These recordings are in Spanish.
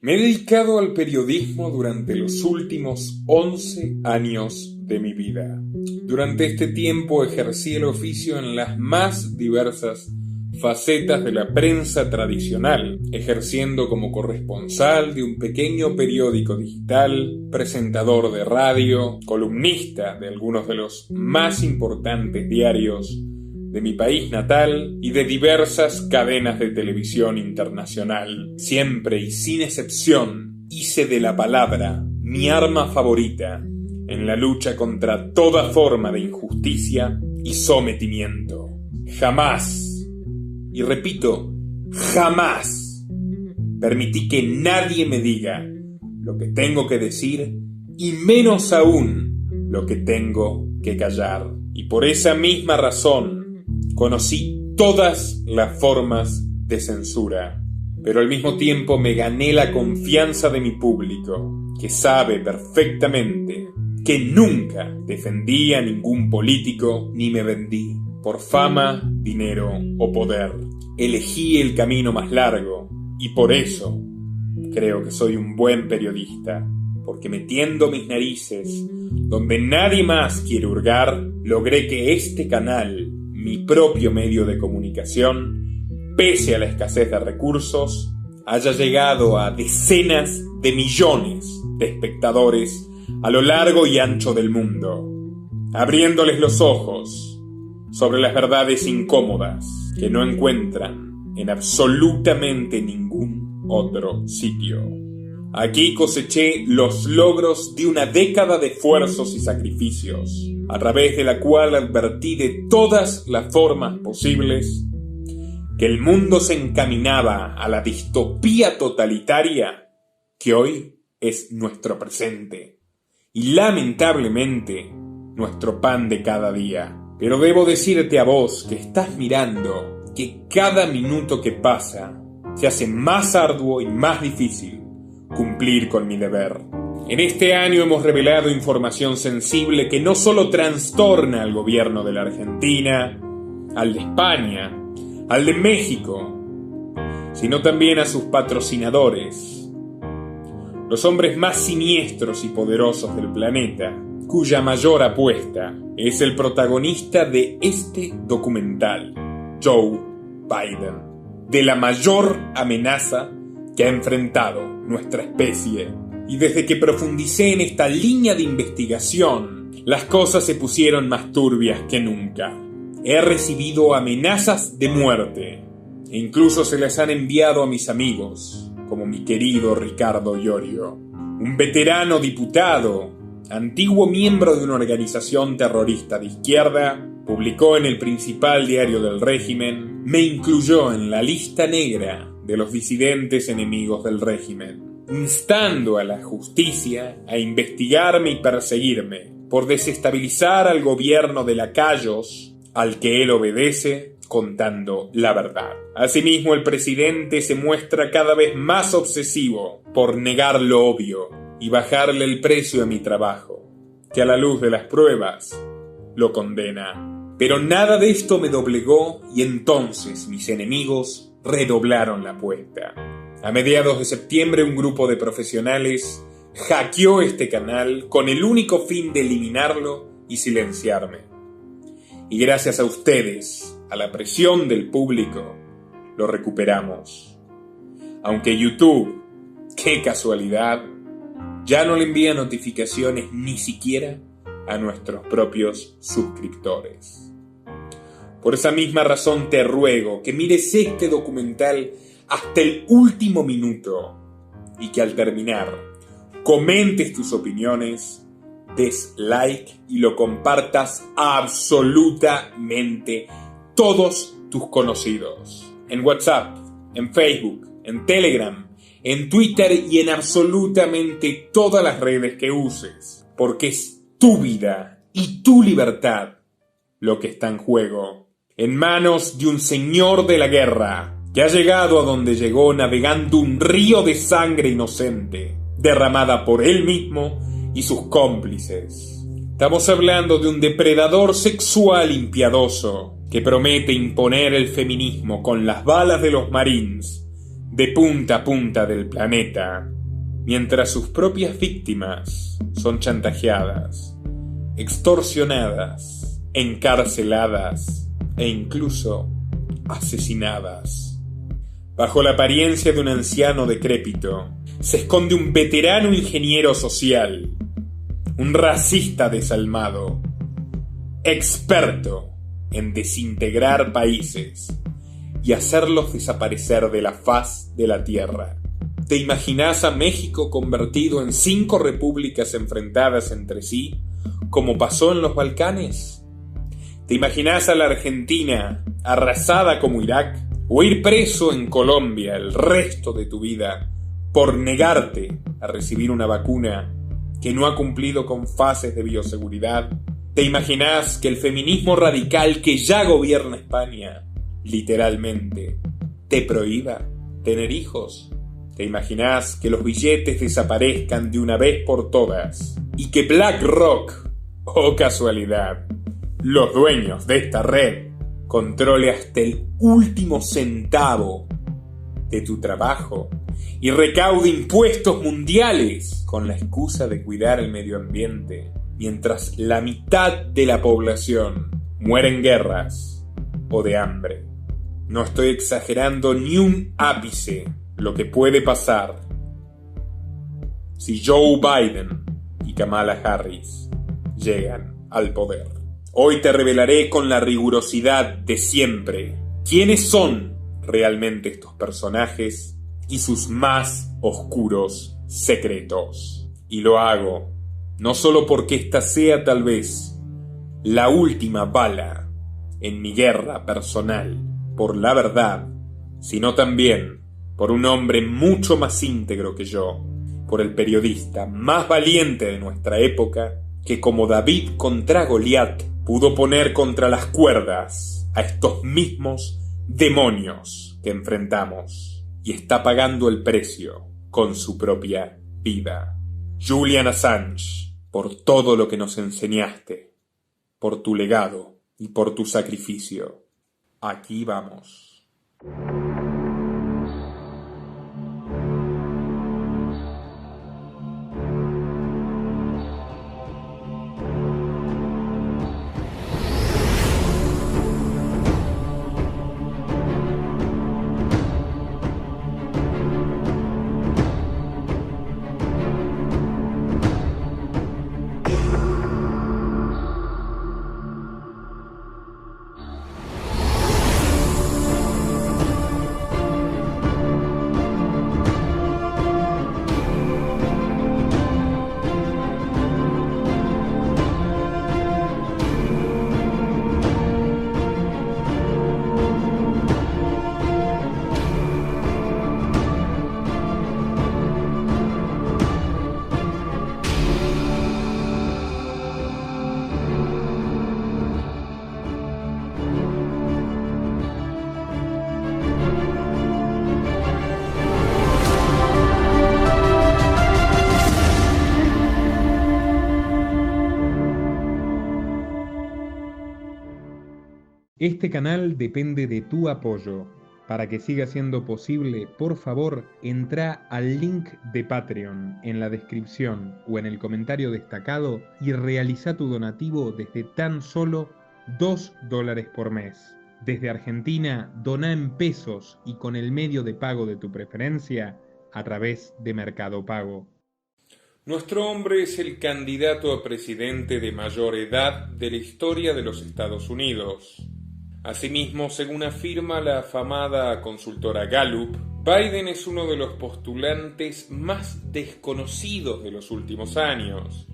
Me he dedicado al periodismo durante los últimos 11 años de mi vida. Durante este tiempo ejercí el oficio en las más diversas facetas de la prensa tradicional, ejerciendo como corresponsal de un pequeño periódico digital, presentador de radio, columnista de algunos de los más importantes diarios de mi país natal y de diversas cadenas de televisión internacional. Siempre y sin excepción hice de la palabra mi arma favorita en la lucha contra toda forma de injusticia y sometimiento. Jamás, y repito, jamás permití que nadie me diga lo que tengo que decir y menos aún lo que tengo que callar. Y por esa misma razón conocí todas las formas de censura, pero al mismo tiempo me gané la confianza de mi público, que sabe perfectamente que nunca defendí a ningún político ni me vendí por fama, dinero o poder. Elegí el camino más largo y por eso creo que soy un buen periodista, porque metiendo mis narices donde nadie más quiere hurgar, logré que este canal, mi propio medio de comunicación, pese a la escasez de recursos, haya llegado a decenas de millones de espectadores a lo largo y ancho del mundo, abriéndoles los ojos sobre las verdades incómodas que no encuentran en absolutamente ningún otro sitio. Aquí coseché los logros de una década de esfuerzos y sacrificios, a través de la cual advertí de todas las formas posibles que el mundo se encaminaba a la distopía totalitaria que hoy es nuestro presente y lamentablemente nuestro pan de cada día. Pero debo decirte a vos que estás mirando que cada minuto que pasa se hace más arduo y más difícil cumplir con mi deber. En este año hemos revelado información sensible que no solo trastorna al gobierno de la Argentina, al de España, al de México, sino también a sus patrocinadores, los hombres más siniestros y poderosos del planeta, cuya mayor apuesta es el protagonista de este documental, Joe Biden, de la mayor amenaza que ha enfrentado nuestra especie. Y desde que profundicé en esta línea de investigación, las cosas se pusieron más turbias que nunca. He recibido amenazas de muerte, e incluso se las han enviado a mis amigos, como mi querido Ricardo Iorio, un veterano diputado, antiguo miembro de una organización terrorista de izquierda. Publicó en el principal diario del régimen, me incluyó en la lista negra de los disidentes enemigos del régimen, instando a la justicia a investigarme y perseguirme por desestabilizar al gobierno de lacayos al que él obedece, contando la verdad. Asimismo, el presidente se muestra cada vez más obsesivo por negar lo obvio y bajarle el precio a mi trabajo, que a la luz de las pruebas lo condena. Pero nada de esto me doblegó y entonces mis enemigos redoblaron la apuesta. A mediados de septiembre, un grupo de profesionales hackeó este canal con el único fin de eliminarlo y silenciarme. Y gracias a ustedes, a la presión del público, lo recuperamos. Aunque YouTube, qué casualidad, ya no le envía notificaciones ni siquiera a nuestros propios suscriptores. Por esa misma razón te ruego que mires este documental hasta el último minuto y que al terminar comentes tus opiniones, des like y lo compartas a absolutamente todos tus conocidos. En WhatsApp, en Facebook, en Telegram, en Twitter y en absolutamente todas las redes que uses, porque es tu vida y tu libertad lo que está en juego, en manos de un señor de la guerra que ha llegado a donde llegó navegando un río de sangre inocente, derramada por él mismo y sus cómplices. Estamos hablando de un depredador sexual impiadoso que promete imponer el feminismo con las balas de los Marines de punta a punta del planeta, mientras sus propias víctimas son chantajeadas, extorsionadas, encarceladas e incluso asesinadas. Bajo la apariencia de un anciano decrépito, se esconde un veterano ingeniero social, un racista desalmado, experto en desintegrar países y hacerlos desaparecer de la faz de la tierra. ¿Te imaginas a México convertido en 5 repúblicas enfrentadas entre sí, como pasó en los Balcanes? ¿Te imaginas a la Argentina arrasada como Irak? ¿O ir preso en Colombia el resto de tu vida por negarte a recibir una vacuna que no ha cumplido con fases de bioseguridad? ¿Te imaginas que el feminismo radical que ya gobierna España, literalmente, te prohíba tener hijos? ¿Te imaginas que los billetes desaparezcan de una vez por todas y que BlackRock, oh casualidad, los dueños de esta red, controle hasta el último centavo de tu trabajo y recaude impuestos mundiales con la excusa de cuidar el medio ambiente, mientras la mitad de la población muere en guerras o de hambre? No estoy exagerando ni un ápice lo que puede pasar si Joe Biden y Kamala Harris llegan al poder. Hoy te revelaré con la rigurosidad de siempre quiénes son realmente estos personajes y sus más oscuros secretos. Y lo hago no solo porque esta sea tal vez la última bala en mi guerra personal por la verdad, sino también por un hombre mucho más íntegro que yo, por el periodista más valiente de nuestra época, que como David contra Goliat pudo poner contra las cuerdas a estos mismos demonios que enfrentamos, y está pagando el precio con su propia vida. Julian Assange, por todo lo que nos enseñaste, por tu legado y por tu sacrificio, aquí vamos. Este canal depende de tu apoyo. Para que siga siendo posible, por favor, entra al link de Patreon en la descripción o en el comentario destacado y realiza tu donativo desde tan solo $2 por mes. Desde Argentina, dona en pesos y con el medio de pago de tu preferencia a través de Mercado Pago. Nuestro hombre es el candidato a presidente de mayor edad de la historia de los Estados Unidos. Asimismo, según afirma la afamada consultora Gallup, Biden es uno de los postulantes más desconocidos de los últimos años,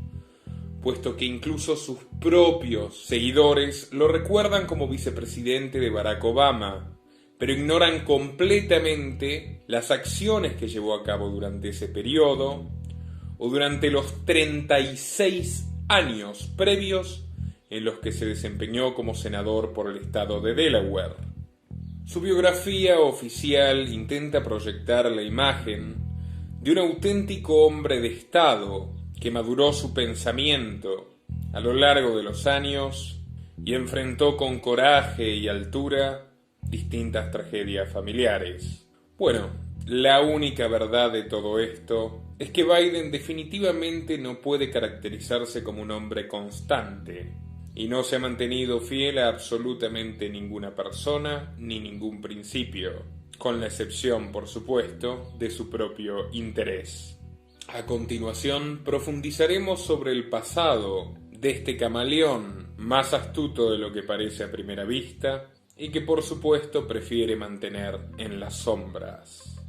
puesto que incluso sus propios seguidores lo recuerdan como vicepresidente de Barack Obama, pero ignoran completamente las acciones que llevó a cabo durante ese periodo o durante los 36 años previos en los que se desempeñó como senador por el estado de Delaware. Su biografía oficial intenta proyectar la imagen de un auténtico hombre de Estado que maduró su pensamiento a lo largo de los años y enfrentó con coraje y altura distintas tragedias familiares. Bueno, La única verdad de todo esto es que Biden definitivamente no puede caracterizarse como un hombre constante y no se ha mantenido fiel a absolutamente ninguna persona ni ningún principio, con la excepción, por supuesto, de su propio interés. A continuación, profundizaremos sobre el pasado de este camaleón, más astuto de lo que parece a primera vista y que por supuesto prefiere mantener en las sombras.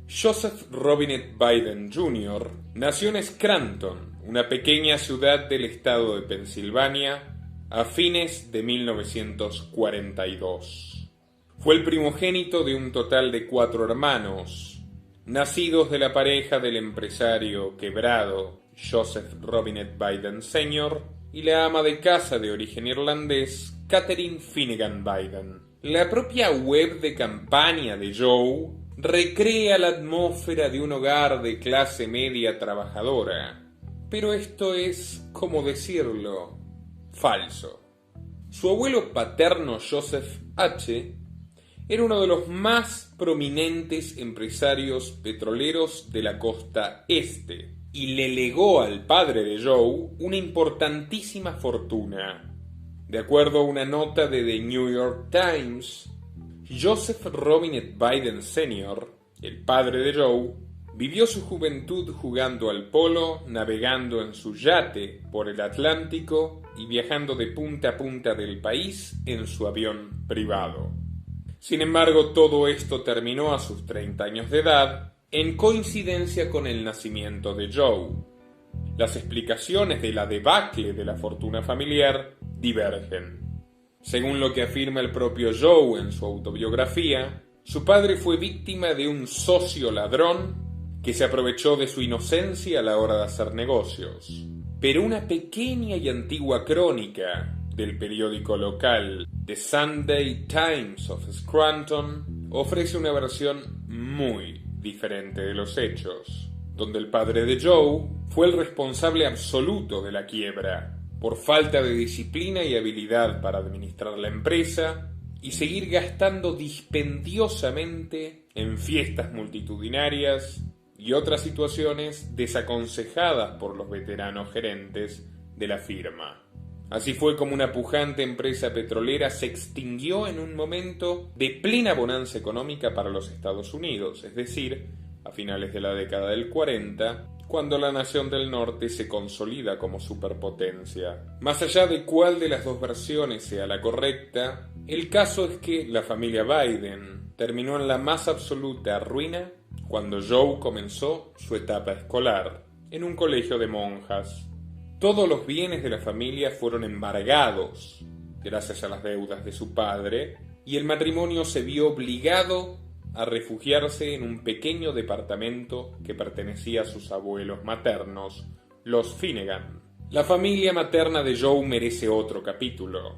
Joseph Robinette Biden Jr. nació en Scranton, una pequeña ciudad del estado de Pensilvania, a fines de 1942. Fue el primogénito de un total de 4 hermanos, nacidos de la pareja del empresario quebrado Joseph Robinette Biden Sr. y la ama de casa de origen irlandés Catherine Finnegan Biden. La propia web de campaña de Joe recrea la atmósfera de un hogar de clase media trabajadora, pero esto es, ¿cómo decirlo?, falso. Su abuelo paterno Joseph H. era uno de los más prominentes empresarios petroleros de la costa este y le legó al padre de Joe una importantísima fortuna. De acuerdo a una nota de The New York Times, Joseph Robinette Biden Sr., el padre de Joe, vivió su juventud jugando al polo, navegando en su yate por el Atlántico y viajando de punta a punta del país en su avión privado. Sin embargo, todo esto terminó a sus 30 años de edad, en coincidencia con el nacimiento de Joe. Las explicaciones de la debacle de la fortuna familiar divergen. Según lo que afirma el propio Joe en su autobiografía, su padre fue víctima de un socio ladrón que se aprovechó de su inocencia a la hora de hacer negocios. Pero una pequeña y antigua crónica del periódico local The Sunday Times of Scranton ofrece una versión muy diferente de los hechos, donde el padre de Joe fue el responsable absoluto de la quiebra, por falta de disciplina y habilidad para administrar la empresa y seguir gastando dispendiosamente en fiestas multitudinarias y otras situaciones desaconsejadas por los veteranos gerentes de la firma. Así fue como una pujante empresa petrolera se extinguió en un momento de plena bonanza económica para los Estados Unidos, es decir, a finales de la década del 40, cuando la nación del norte se consolida como superpotencia. Más allá de cuál de las dos versiones sea la correcta, el caso es que la familia Biden terminó en la más absoluta ruina cuando Joe comenzó su etapa escolar, en un colegio de monjas. Todos los bienes de la familia fueron embargados, gracias a las deudas de su padre, y el matrimonio se vio obligado a refugiarse en un pequeño departamento que pertenecía a sus abuelos maternos, los Finnegan. La familia materna de Joe merece otro capítulo.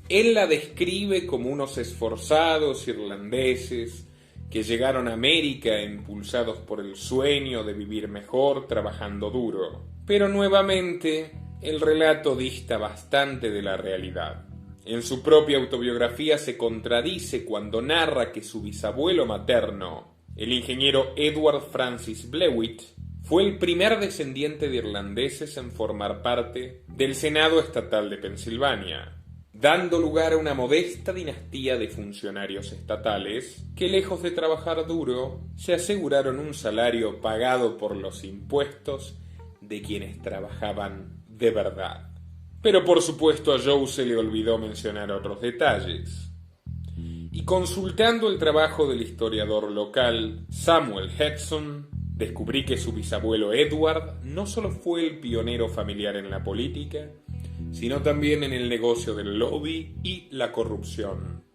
Él la describe como unos esforzados irlandeses que llegaron a América impulsados por el sueño de vivir mejor trabajando duro. Pero nuevamente, el relato dista bastante de la realidad. En su propia autobiografía se contradice cuando narra que su bisabuelo materno, el ingeniero Edward Francis Blewitt, fue el primer descendiente de irlandeses en formar parte del Senado Estatal de Pensilvania, dando lugar a una modesta dinastía de funcionarios estatales que, lejos de trabajar duro, se aseguraron un salario pagado por los impuestos de quienes trabajaban de verdad. Pero por supuesto a Joe se le olvidó mencionar otros detalles. Y consultando el trabajo del historiador local Samuel Hudson, descubrí que su bisabuelo Edward no solo fue el pionero familiar en la política, sino también en el negocio del lobby y la corrupción.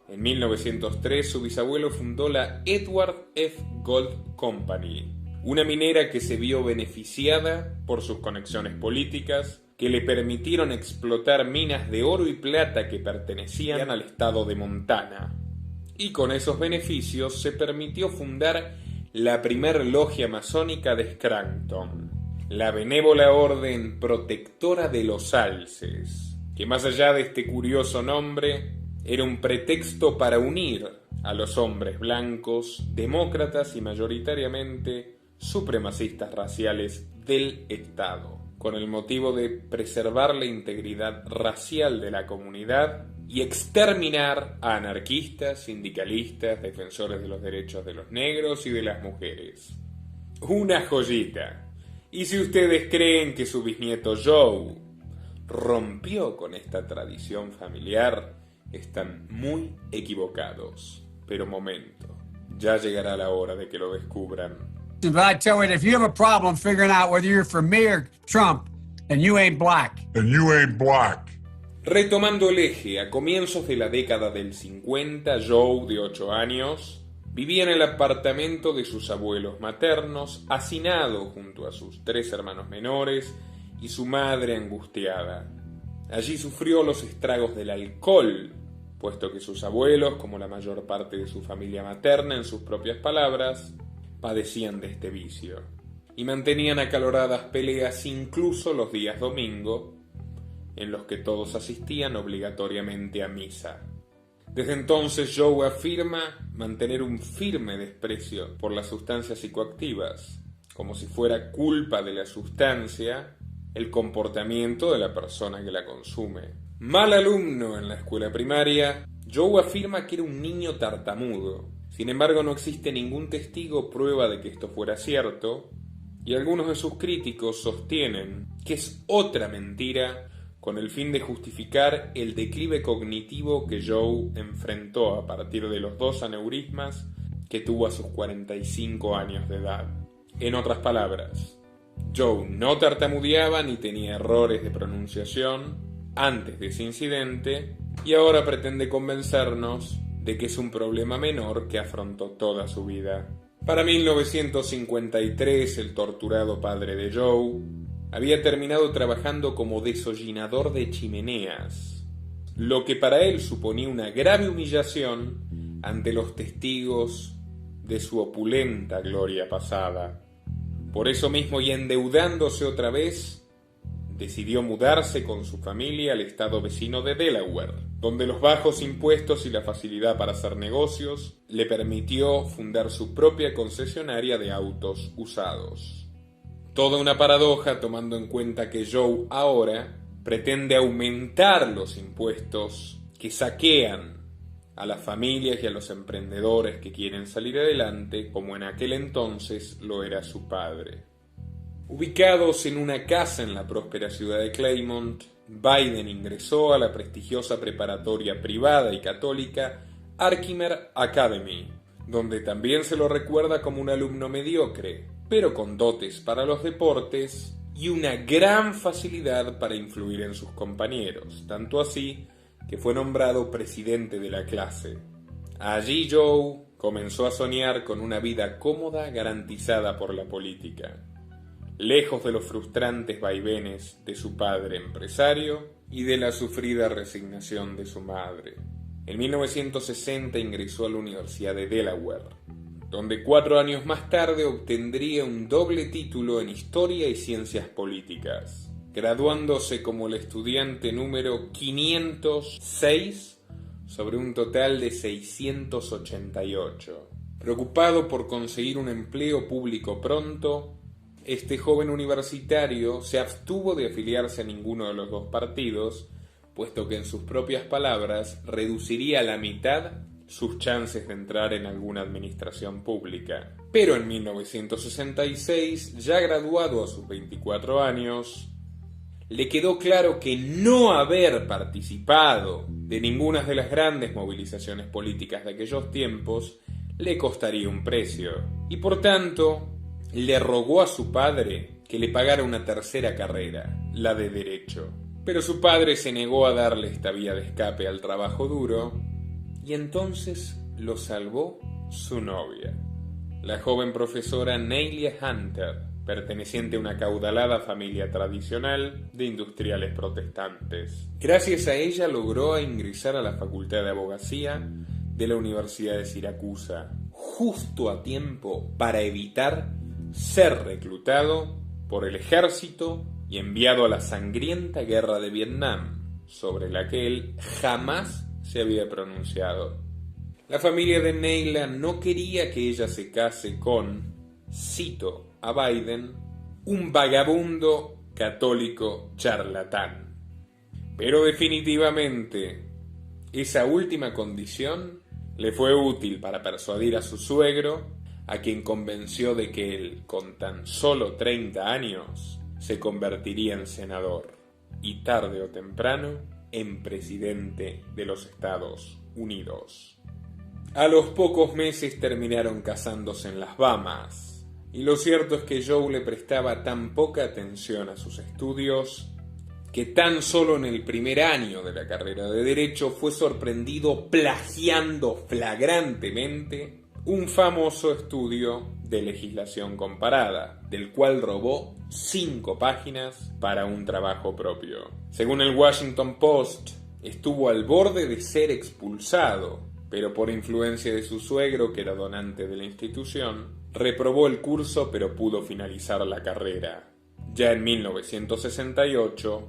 En 1903 su bisabuelo fundó la Edward F. Gold Company, una minera que se vio beneficiada por sus conexiones políticas que le permitieron explotar minas de oro y plata que pertenecían al estado de Montana. Y con esos beneficios se permitió fundar la primer logia masónica de Scranton, la Benévola Orden Protectora de los Alces, que más allá de este curioso nombre, era un pretexto para unir a los hombres blancos, demócratas y mayoritariamente supremacistas raciales del Estado, con el motivo de preservar la integridad racial de la comunidad y exterminar a anarquistas, sindicalistas, defensores de los derechos de los negros y de las mujeres. Una joyita. Y si ustedes creen que su bisnieto Joe rompió con esta tradición familiar, están muy equivocados. Pero momento, ya llegará la hora de que lo descubran. But I tell you, if you have a problem figuring out whether you're for me or Trump, then you ain't black. And you ain't black. Retomando el eje, a comienzos de la década del 50, Joe, de 8 años, vivía en el apartamento de sus abuelos maternos, hacinado junto a sus 3 hermanos menores y su madre angustiada. Allí sufrió los estragos del alcohol, puesto que sus abuelos, como la mayor parte de su familia materna, en sus propias palabras, padecían de este vicio, y mantenían acaloradas peleas incluso los días domingo, en los que todos asistían obligatoriamente a misa. Desde entonces Joe afirma mantener un firme desprecio por las sustancias psicoactivas, como si fuera culpa de la sustancia el comportamiento de la persona que la consume. Mal alumno en la escuela primaria, Joe afirma que era un niño tartamudo. Sin embargo, no existe ningún testigo o prueba de que esto fuera cierto, y algunos de sus críticos sostienen que es otra mentira con el fin de justificar el declive cognitivo que Joe enfrentó a partir de los 2 aneurismas que tuvo a sus 45 años de edad. En otras palabras, Joe no tartamudeaba ni tenía errores de pronunciación antes de ese incidente, y ahora pretende convencernos de que es un problema menor que afrontó toda su vida. Para 1953, el torturado padre de Joe había terminado trabajando como desollinador de chimeneas, lo que para él suponía una grave humillación ante los testigos de su opulenta gloria pasada. Por eso mismo, y endeudándose otra vez, decidió mudarse con su familia al estado vecino de Delaware, donde los bajos impuestos y la facilidad para hacer negocios le permitió fundar su propia concesionaria de autos usados. Toda una paradoja, tomando en cuenta que Joe ahora pretende aumentar los impuestos que saquean a las familias y a los emprendedores que quieren salir adelante, como en aquel entonces lo era su padre. Ubicados en una casa en la próspera ciudad de Claymont, Biden ingresó a la prestigiosa preparatoria privada y católica Arkimer Academy, donde también se lo recuerda como un alumno mediocre, pero con dotes para los deportes y una gran facilidad para influir en sus compañeros, tanto así que fue nombrado presidente de la clase. Allí Joe comenzó a soñar con una vida cómoda garantizada por la política, lejos de los frustrantes vaivenes de su padre empresario y de la sufrida resignación de su madre. En 1960 ingresó a la Universidad de Delaware, donde 4 años más tarde obtendría un doble título en Historia y Ciencias Políticas, graduándose como el estudiante número 506 sobre un total de 688. Preocupado por conseguir un empleo público pronto, este joven universitario se abstuvo de afiliarse a ninguno de los 2 partidos, puesto que en sus propias palabras reduciría a la mitad sus chances de entrar en alguna administración pública. Pero en 1966, ya graduado a sus 24 años, le quedó claro que no haber participado de ninguna de las grandes movilizaciones políticas de aquellos tiempos le costaría un precio, y por tanto le rogó a su padre que le pagara una tercera carrera, la de Derecho. Pero su padre se negó a darle esta vía de escape al trabajo duro, y entonces lo salvó su novia, la joven profesora Nelia Hunter, perteneciente a una acaudalada familia tradicional de industriales protestantes. Gracias a ella logró ingresar a la Facultad de Abogacía de la Universidad de Siracusa, justo a tiempo para evitar ser reclutado por el ejército y enviado a la sangrienta guerra de Vietnam, sobre la que él jamás se había pronunciado. La familia de Neyla no quería que ella se case con, cito a Biden, un vagabundo católico charlatán. Pero definitivamente, esa última condición le fue útil para persuadir a su suegro, a quien convenció de que él, con tan solo 30 años, se convertiría en senador y tarde o temprano en presidente de los Estados Unidos. A los pocos meses terminaron casándose en las Bahamas, y lo cierto es que Joe le prestaba tan poca atención a sus estudios que tan solo en el primer año de la carrera de Derecho fue sorprendido plagiando flagrantemente un famoso estudio de legislación comparada, del cual robó 5 páginas para un trabajo propio. Según el Washington Post, estuvo al borde de ser expulsado, pero por influencia de su suegro, que era donante de la institución, reprobó el curso pero pudo finalizar la carrera. Ya en 1968,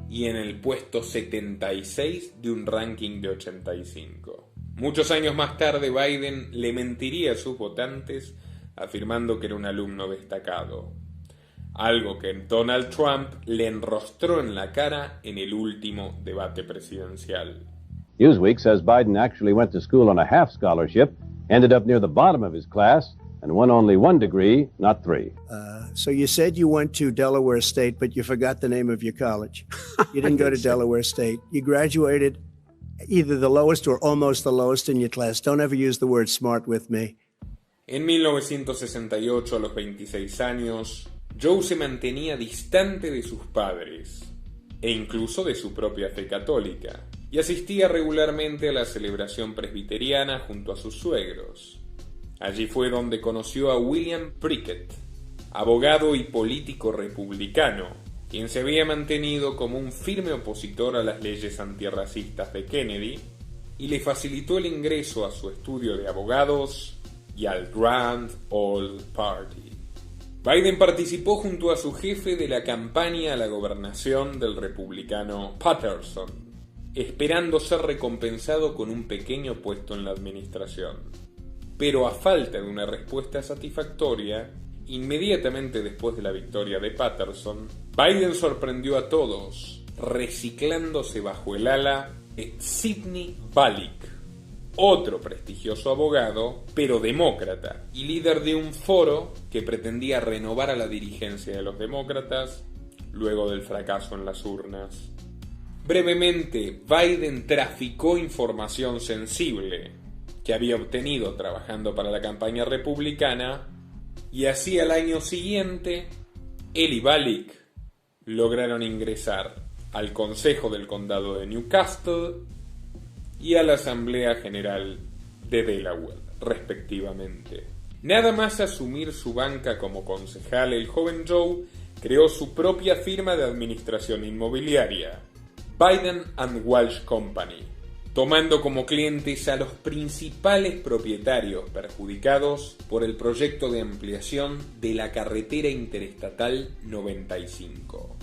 y en el puesto 76 de un ranking de 85. Muchos años más tarde, Biden le mentiría a sus votantes afirmando que era un alumno destacado, algo que Donald Trump le enrostró en la cara en el último debate presidencial. Newsweek says Biden actually went to school on a half scholarship, ended up near the bottom of his class, and won only 1 degree, not 3. So you said you went to Delaware State, but you forgot the name of your college. You didn't go to Delaware State. You graduated either the lowest or almost the lowest in your class. Don't ever use the word smart with me. En 1968, a los 26 años, Joe se mantenía distante de sus padres, e incluso de su propia fe católica, y asistía regularmente a la celebración presbiteriana junto a sus suegros. Allí fue donde conoció a William Prickett, abogado y político republicano, quien se había mantenido como un firme opositor a las leyes antirracistas de Kennedy, y le facilitó el ingreso a su estudio de abogados y al Grand Old Party. Biden participó junto a su jefe de la campaña a la gobernación del republicano Patterson, esperando ser recompensado con un pequeño puesto en la administración. Pero a falta de una respuesta satisfactoria, inmediatamente después de la victoria de Patterson, Biden sorprendió a todos, reciclándose bajo el ala de Sidney Balick, otro prestigioso abogado, pero demócrata, y líder de un foro que pretendía renovar a la dirigencia de los demócratas luego del fracaso en las urnas. Brevemente, Biden traficó información sensible que había obtenido trabajando para la campaña republicana, y así al año siguiente, él y Balick lograron ingresar al Consejo del Condado de Newcastle y a la Asamblea General de Delaware, respectivamente. Nada más asumir su banca como concejal, el joven Joe creó su propia firma de administración inmobiliaria, Biden & Walsh Company, tomando como clientes a los principales propietarios perjudicados por el proyecto de ampliación de la carretera interestatal 95.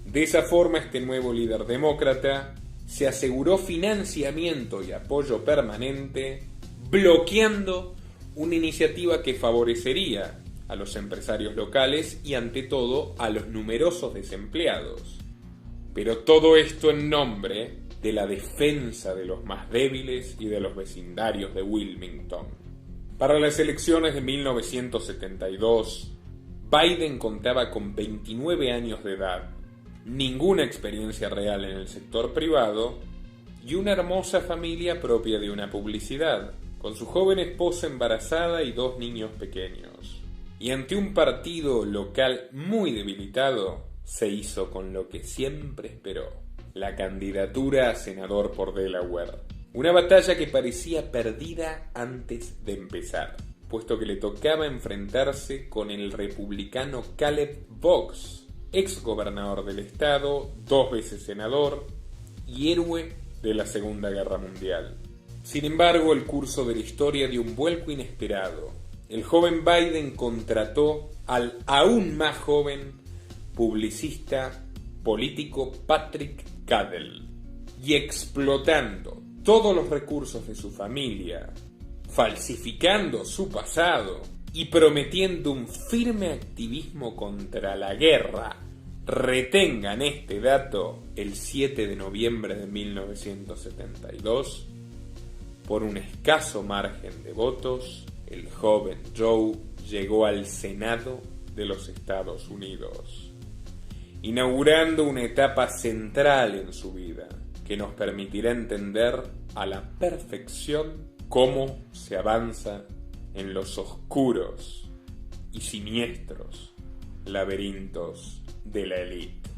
De esa forma, este nuevo líder demócrata se aseguró financiamiento y apoyo permanente, bloqueando una iniciativa que favorecería a los empresarios locales y, ante todo, a los numerosos desempleados. Pero todo esto en nombre de la defensa de los más débiles y de los vecindarios de Wilmington. Para las elecciones de 1972, Biden contaba con 29 años de edad, ninguna experiencia real en el sector privado y una hermosa familia propia de una publicidad, con su joven esposa embarazada y 2 niños pequeños. Y ante un partido local muy debilitado, se hizo con lo que siempre esperó: la candidatura a senador por Delaware. Una batalla que parecía perdida antes de empezar, puesto que le tocaba enfrentarse con el republicano Caleb Boggs, ex gobernador del estado, 2 veces senador y héroe de la Segunda Guerra Mundial. Sin embargo, el curso de la historia dio un vuelco inesperado. El joven Biden contrató al aún más joven publicista político Patrick Cadell, y explotando todos los recursos de su familia falsificando su pasado y prometiendo un firme activismo contra la guerra. Retengan este dato: el 7 de noviembre de 1972, por un escaso margen de votos, el joven Joe llegó al Senado de los Estados Unidos, inaugurando una etapa central en su vida que nos permitirá entender a la perfección cómo se avanza en los oscuros y siniestros laberintos de la élite.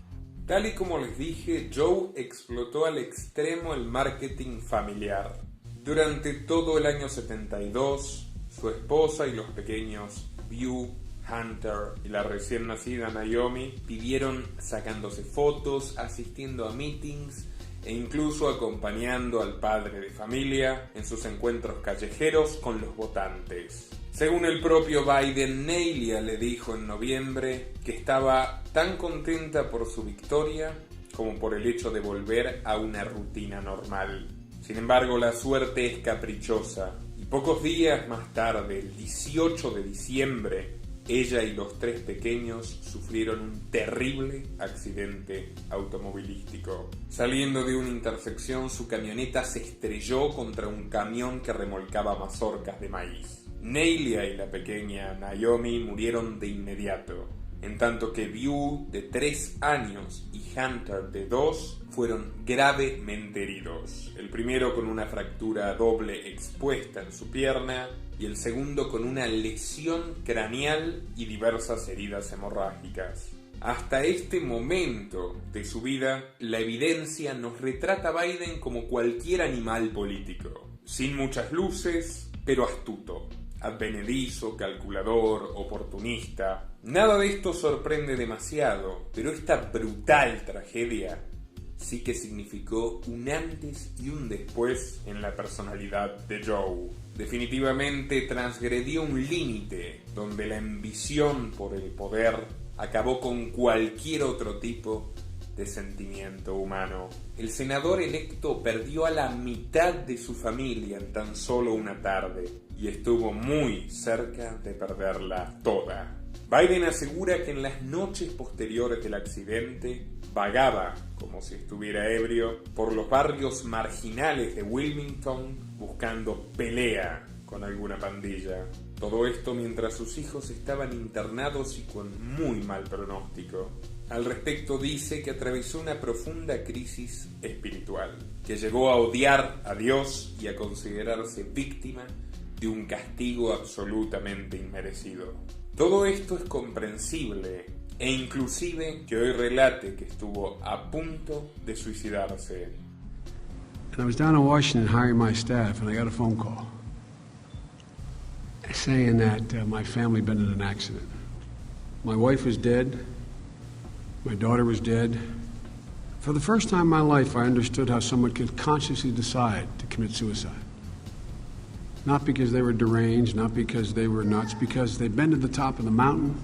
Tal y como les dije, Joe explotó al extremo el marketing familiar. Durante todo el año 72, su esposa y los pequeños Beau, Hunter y la recién nacida Naomi vivieron sacándose fotos, asistiendo a meetings e incluso acompañando al padre de familia en sus encuentros callejeros con los votantes. Según el propio Biden, Neilia le dijo en noviembre que estaba tan contenta por su victoria como por el hecho de volver a una rutina normal. Sin embargo, la suerte es caprichosa y pocos días más tarde, el 18 de diciembre, ella y los 3 pequeños sufrieron un terrible accidente automovilístico. Saliendo de una intersección, su camioneta se estrelló contra un camión que remolcaba mazorcas de maíz. Neilia y la pequeña Naomi murieron de inmediato, en tanto que Beau, de 3 años, y Hunter, de 2, fueron gravemente heridos. El primero con una fractura doble expuesta en su pierna y el segundo con una lesión craneal y diversas heridas hemorrágicas. Hasta este momento de su vida, la evidencia nos retrata a Biden como cualquier animal político, sin muchas luces, pero astuto, advenedizo, calculador, oportunista. Nada de esto sorprende demasiado, pero esta brutal tragedia sí que significó un antes y un después en la personalidad de Joe. Definitivamente transgredió un límite donde la ambición por el poder acabó con cualquier otro tipo de sentimiento humano. El senador electo perdió a la mitad de su familia en tan solo una tarde y estuvo muy cerca de perderla toda. Biden asegura que en las noches posteriores del accidente vagaba, como si estuviera ebrio, por los barrios marginales de Wilmington buscando pelea con alguna pandilla. Todo esto mientras sus hijos estaban internados y con muy mal pronóstico. Al respecto dice que atravesó una profunda crisis espiritual, que llegó a odiar a Dios y a considerarse víctima de un castigo absolutamente inmerecido. Todo esto es comprensible, e inclusive que hoy relate que estuvo a punto de suicidarse. And I was down in Washington hiring my staff, and I got a phone call saying that my family had been in an accident. My wife was dead. My daughter was dead. For the first time in my life, I understood how someone could consciously decide to commit suicide. Not because they were deranged, not because they were nuts, because they'd been to the top of the mountain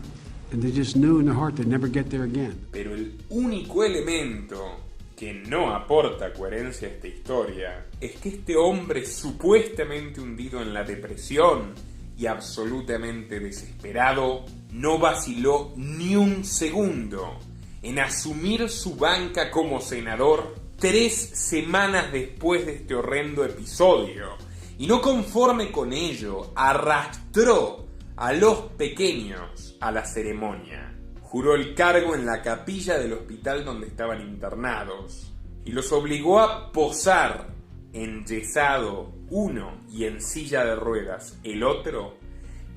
and they just knew in their heart they'd never get there again. Pero el único elemento que no aporta coherencia a esta historia es que este hombre supuestamente hundido en la depresión y absolutamente desesperado no vaciló ni un segundo en asumir su banca como senador 3 semanas después de este horrendo episodio. Y no conforme con ello, arrastró a los pequeños a la ceremonia. Juró el cargo en la capilla del hospital donde estaban internados y los obligó a posar enyesado uno y en silla de ruedas el otro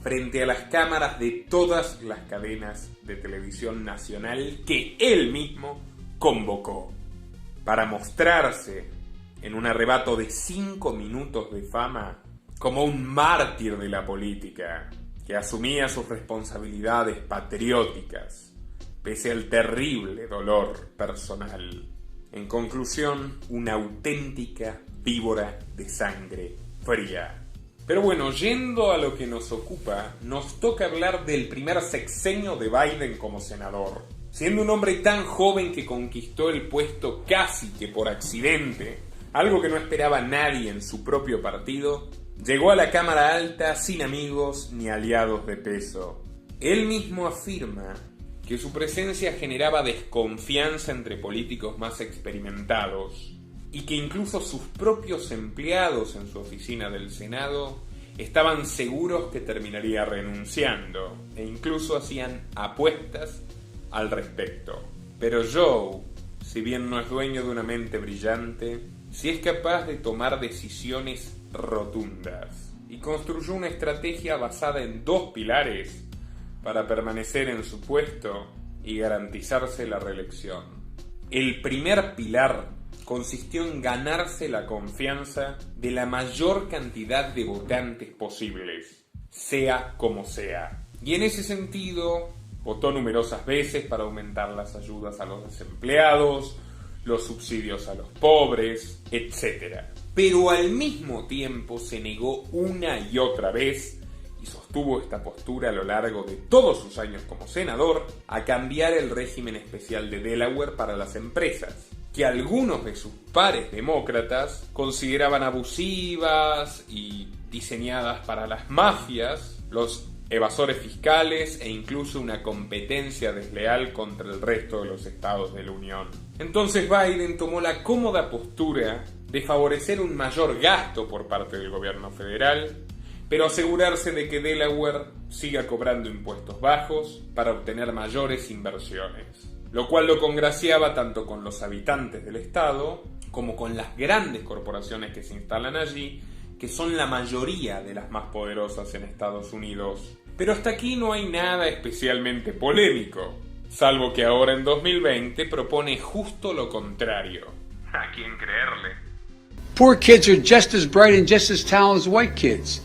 frente a las cámaras de todas las cadenas de televisión nacional que él mismo convocó para mostrarse en un arrebato de 5 minutos de fama como un mártir de la política que asumía sus responsabilidades patrióticas pese al terrible dolor personal. En conclusión, una auténtica víbora de sangre fría. Pero bueno, yendo a lo que nos ocupa, nos toca hablar del primer sexenio de Biden como senador. Siendo un hombre tan joven que conquistó el puesto casi que por accidente, algo que no esperaba nadie en su propio partido, Llegó a la Cámara Alta sin amigos ni aliados de peso. Él mismo afirma que su presencia generaba desconfianza entre políticos más experimentados y que incluso sus propios empleados en su oficina del Senado estaban seguros que terminaría renunciando e incluso hacían apuestas al respecto. Pero Joe, si bien no es dueño de una mente brillante, sí es capaz de tomar decisiones rotundas y construyó una estrategia basada en 2 pilares para permanecer en su puesto y garantizarse la reelección. El primer pilar consistió en ganarse la confianza de la mayor cantidad de votantes posibles, sea como sea. Y en ese sentido, votó numerosas veces para aumentar las ayudas a los desempleados, los subsidios a los pobres, etc. Pero al mismo tiempo se negó una y otra vez, y sostuvo esta postura a lo largo de todos sus años como senador, a cambiar el régimen especial de Delaware para las empresas, que algunos de sus pares demócratas consideraban abusivas y diseñadas para las mafias, los evasores fiscales e incluso una competencia desleal contra el resto de los estados de la Unión. Entonces Biden tomó la cómoda postura de favorecer un mayor gasto por parte del gobierno federal, pero asegurarse de que Delaware siga cobrando impuestos bajos para obtener mayores inversiones, lo cual lo congraciaba tanto con los habitantes del estado como con las grandes corporaciones que se instalan allí, que son la mayoría de las más poderosas en Estados Unidos. Pero hasta aquí no hay nada especialmente polémico, salvo que ahora en 2020 propone justo lo contrario. ¿A quién creerle? Poor kids are just as bright and just as talented as white kids.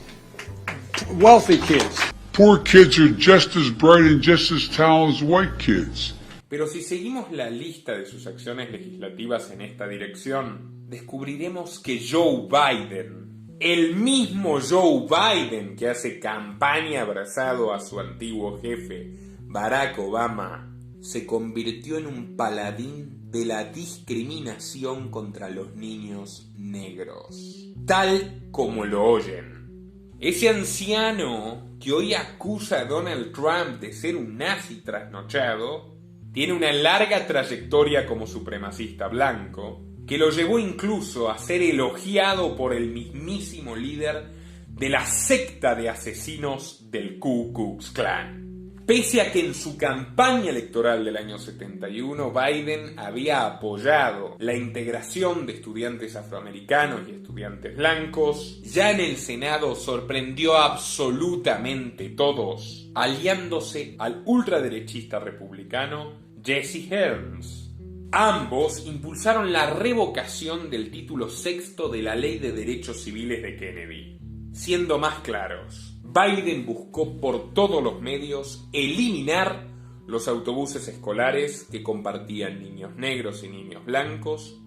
Wealthy kids. Poor kids are just as bright and just as talented as white kids. Pero si seguimos la lista de sus acciones legislativas en esta dirección, descubriremos que Joe Biden, el mismo Joe Biden que hace campaña abrazado a su antiguo jefe, Barack Obama, se convirtió en un paladín de la discriminación contra los niños negros. Tal como lo oyen. Ese anciano que hoy acusa a Donald Trump de ser un nazi trasnochado, tiene una larga trayectoria como supremacista blanco, que lo llevó incluso a ser elogiado por el mismísimo líder de la secta de asesinos del Ku Klux Klan. Pese a que en su campaña electoral del año 71 Biden había apoyado la integración de estudiantes afroamericanos y estudiantes blancos, ya en el Senado sorprendió a absolutamente todos, aliándose al ultraderechista republicano Jesse Helms. Ambos impulsaron la revocación del título 6 de la Ley de Derechos Civiles de Kennedy. Siendo más claros, Biden buscó por todos los medios eliminar los autobuses escolares que compartían niños negros y niños blancos,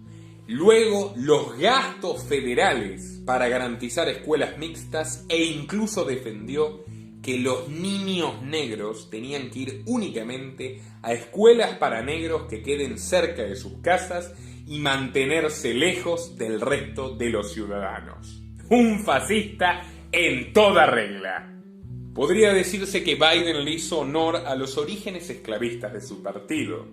luego los gastos federales para garantizar escuelas mixtas e incluso defendió que los niños negros tenían que ir únicamente a escuelas para negros que queden cerca de sus casas y mantenerse lejos del resto de los ciudadanos. Un fascista en toda regla. Podría decirse que Biden le hizo honor a los orígenes esclavistas de su partido,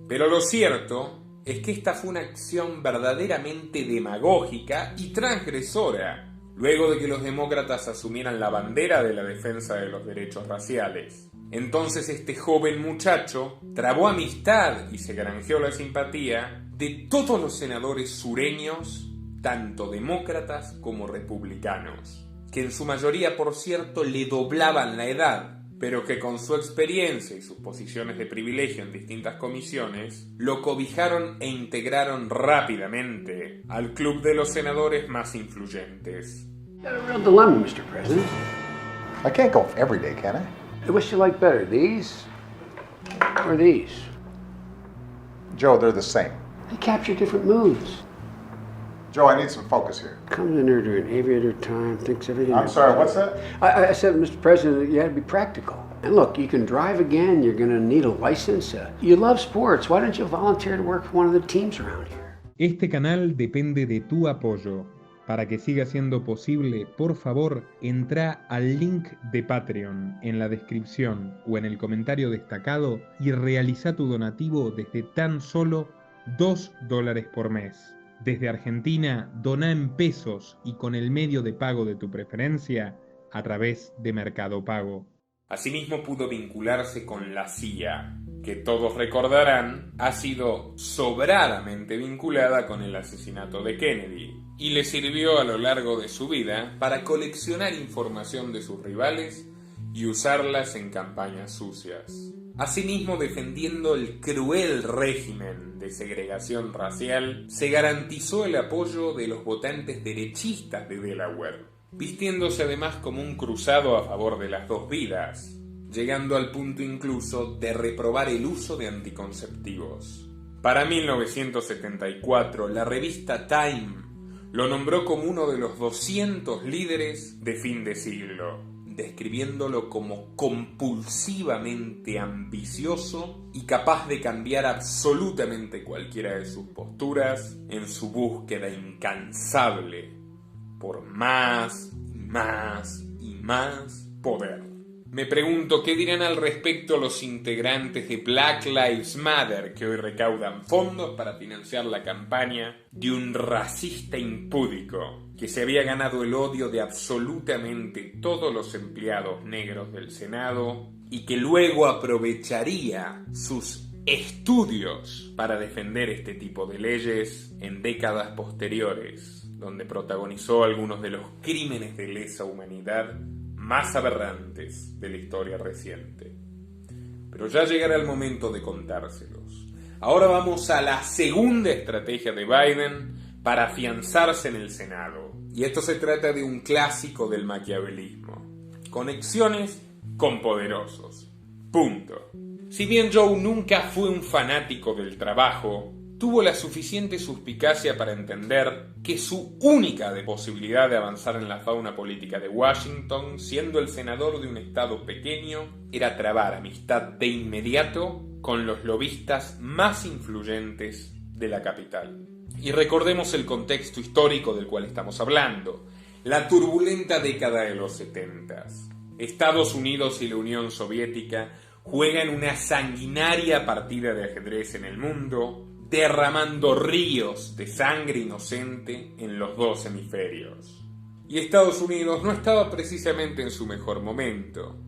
pero lo cierto es que esta fue una acción verdaderamente demagógica y transgresora, luego de que los demócratas asumieran la bandera de la defensa de los derechos raciales. Entonces este joven muchacho trabó amistad y se granjeó la simpatía de todos los senadores sureños, tanto demócratas como republicanos, que en su mayoría, por cierto, le doblaban la edad, pero que con su experiencia y sus posiciones de privilegio en distintas comisiones, lo cobijaron e integraron rápidamente al club de los senadores más influyentes. You got a real dilemma, Mr. President. I can't go every day, can I? Which you like better, these or these? Joe, they're the same. They capture different moods. Joe, I need some focus here. Comes in there during aviator time, thinks everything... I'm sorry, what's that? I said, Mr. President, that you had to be practical. And look, you can drive again, you're going to need a license. You love sports, why don't you volunteer to work for one of the teams around here? Este canal depende de tu apoyo. Para que siga siendo posible, por favor, entra al link de Patreon en la descripción o en el comentario destacado y realiza tu donativo desde tan solo $2 por mes. Desde Argentina, dona en pesos y con el medio de pago de tu preferencia a través de Mercado Pago. Asimismo pudo vincularse con la CIA, que todos recordarán ha sido sobradamente vinculada con el asesinato de Kennedy, y le sirvió a lo largo de su vida para coleccionar información de sus rivales y usarlas en campañas sucias. Asimismo, defendiendo el cruel régimen de segregación racial, se garantizó el apoyo de los votantes derechistas de Delaware, vistiéndose además como un cruzado a favor de las dos vidas, llegando al punto incluso de reprobar el uso de anticonceptivos. Para 1974, la revista Time lo nombró como uno de los 200 líderes de fin de siglo, describiéndolo como compulsivamente ambicioso y capaz de cambiar absolutamente cualquiera de sus posturas en su búsqueda incansable por más y más y más poder. Me pregunto qué dirán al respecto los integrantes de Black Lives Matter, que hoy recaudan fondos para financiar la campaña de un racista impúdico que se había ganado el odio de absolutamente todos los empleados negros del Senado y que luego aprovecharía sus estudios para defender este tipo de leyes en décadas posteriores, donde protagonizó algunos de los crímenes de lesa humanidad más aberrantes de la historia reciente. Pero ya llegará el momento de contárselos. Ahora vamos a la segunda estrategia de Biden para afianzarse en el Senado. Y esto se trata de un clásico del maquiavelismo: conexiones con poderosos. Punto. Si bien Joe nunca fue un fanático del trabajo, tuvo la suficiente suspicacia para entender que su única posibilidad de avanzar en la fauna política de Washington, siendo el senador de un estado pequeño, era trabar amistad de inmediato con los lobistas más influyentes de la capital. Y recordemos el contexto histórico del cual estamos hablando: la turbulenta década de los 70s. Estados Unidos y la Unión Soviética juegan una sanguinaria partida de ajedrez en el mundo, derramando ríos de sangre inocente en los dos hemisferios. Y Estados Unidos no estaba precisamente en su mejor momento.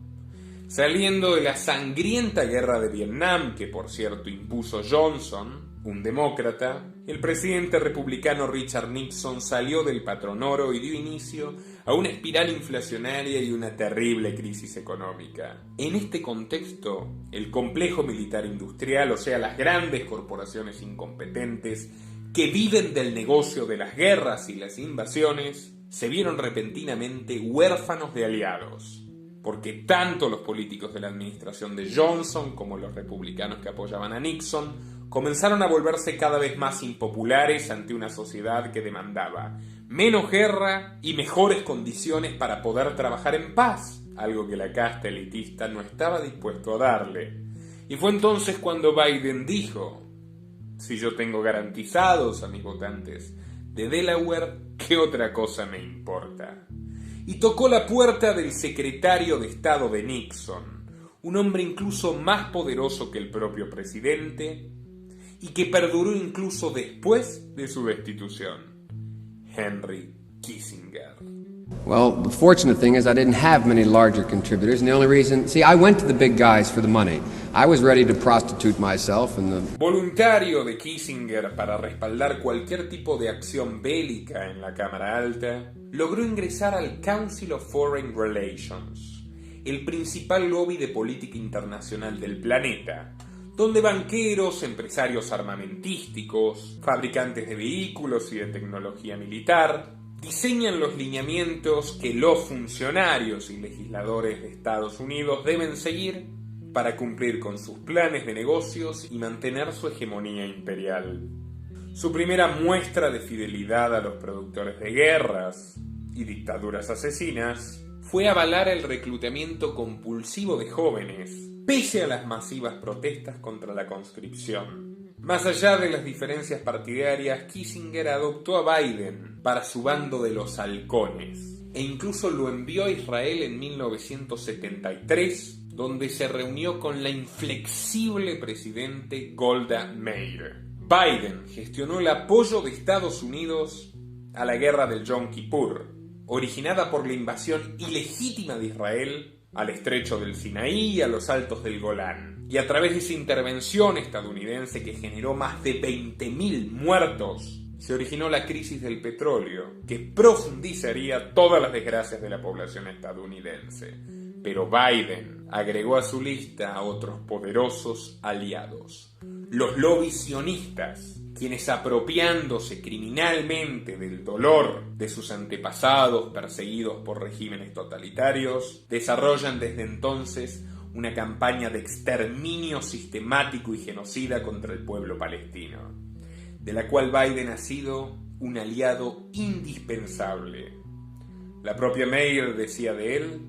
Saliendo de la sangrienta guerra de Vietnam, que por cierto impuso Johnson, un demócrata, el presidente republicano Richard Nixon salió del patronoro y dio inicio a una espiral inflacionaria y una terrible crisis económica. En este contexto, el complejo militar industrial, o sea, las grandes corporaciones incompetentes que viven del negocio de las guerras y las invasiones, se vieron repentinamente huérfanos de aliados, porque tanto los políticos de la administración de Johnson como los republicanos que apoyaban a Nixon comenzaron a volverse cada vez más impopulares ante una sociedad que demandaba menos guerra y mejores condiciones para poder trabajar en paz, algo que la casta elitista no estaba dispuesto a darle. Y fue entonces cuando Biden dijo: si yo tengo garantizados a mis votantes de Delaware, ¿qué otra cosa me importa? Y tocó la puerta del secretario de Estado de Nixon, un hombre incluso más poderoso que el propio presidente y que perduró incluso después de su destitución: Henry Kissinger. Well, the fortunate thing is I didn't have many larger contributors, and the only reason... See, I went to the big guys for the money. I was ready to prostitute myself and the... Voluntario de Kissinger para respaldar cualquier tipo de acción bélica en la Cámara Alta, logró ingresar al Council of Foreign Relations, el principal lobby de política internacional del planeta, donde banqueros, empresarios armamentísticos, fabricantes de vehículos y de tecnología militar diseñan los lineamientos que los funcionarios y legisladores de Estados Unidos deben seguir para cumplir con sus planes de negocios y mantener su hegemonía imperial. Su primera muestra de fidelidad a los productores de guerras y dictaduras asesinas fue avalar el reclutamiento compulsivo de jóvenes, pese a las masivas protestas contra la conscripción. Más allá de las diferencias partidarias, Kissinger adoptó a Biden para su bando de los halcones e incluso lo envió a Israel en 1973, donde se reunió con la inflexible presidente Golda Meir. Biden gestionó el apoyo de Estados Unidos a la guerra del Yom Kippur, originada por la invasión ilegítima de Israel al estrecho del Sinaí y a los altos del Golán. Y a través de esa intervención estadounidense que generó más de 20.000 muertos, se originó la crisis del petróleo, que profundizaría todas las desgracias de la población estadounidense. Pero Biden agregó a su lista a otros poderosos aliados, los lobbies sionistas, quienes apropiándose criminalmente del dolor de sus antepasados perseguidos por regímenes totalitarios, desarrollan desde entonces una campaña de exterminio sistemático y genocida contra el pueblo palestino, de la cual Biden ha sido un aliado indispensable. La propia Meir decía de él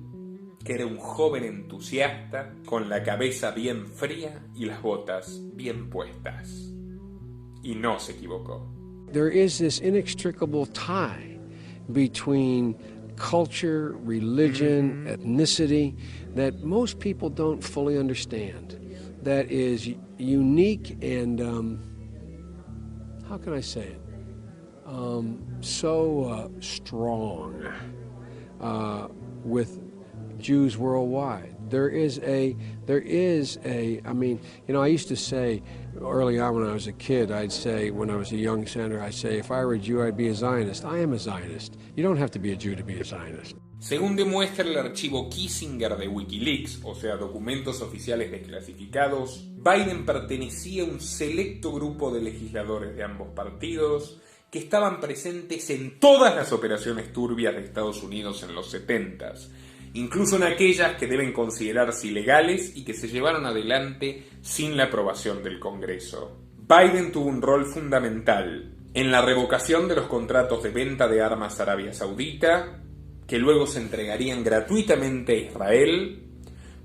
que era un joven entusiasta con la cabeza bien fría y las botas bien puestas. Y no se equivocó. There is this inextricable tie between culture, religion, ethnicity that most people don't fully understand. That is unique and, how can I say it? So strong with Jews worldwide. There is a, I mean, you know, I used to say early on when I was a kid, I'd say, when I was a young senator, I'd say, if I were a Jew, I'd be a Zionist. I am a Zionist. You don't have to be a Jew to be a Zionist. Según demuestra el archivo Kissinger de Wikileaks, o sea, documentos oficiales desclasificados, Biden pertenecía a un selecto grupo de legisladores de ambos partidos que estaban presentes en todas las operaciones turbias de Estados Unidos en los 70s, incluso en aquellas que deben considerarse ilegales y que se llevaron adelante sin la aprobación del Congreso. Biden tuvo un rol fundamental en la revocación de los contratos de venta de armas a Arabia Saudita, que luego se entregarían gratuitamente a Israel,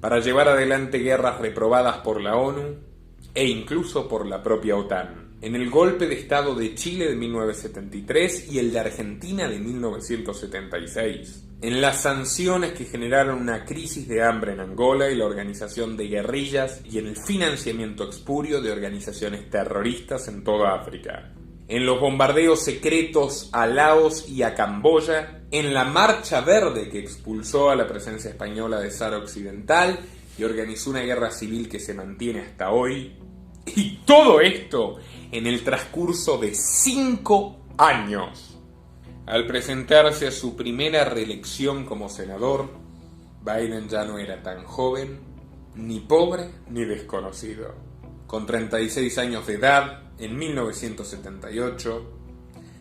para llevar adelante guerras reprobadas por la ONU e incluso por la propia OTAN, en el golpe de Estado de Chile de 1973 y el de Argentina de 1976, en las sanciones que generaron una crisis de hambre en Angola y la organización de guerrillas y en el financiamiento espurio de organizaciones terroristas en toda África, en los bombardeos secretos a Laos y a Camboya, en la Marcha Verde que expulsó a la presencia española de Sahara Occidental y organizó una guerra civil que se mantiene hasta hoy. Y todo esto en el transcurso de 5 años. Al presentarse a su primera reelección como senador, Biden ya no era tan joven, ni pobre, ni desconocido. Con 36 años de edad, en 1978,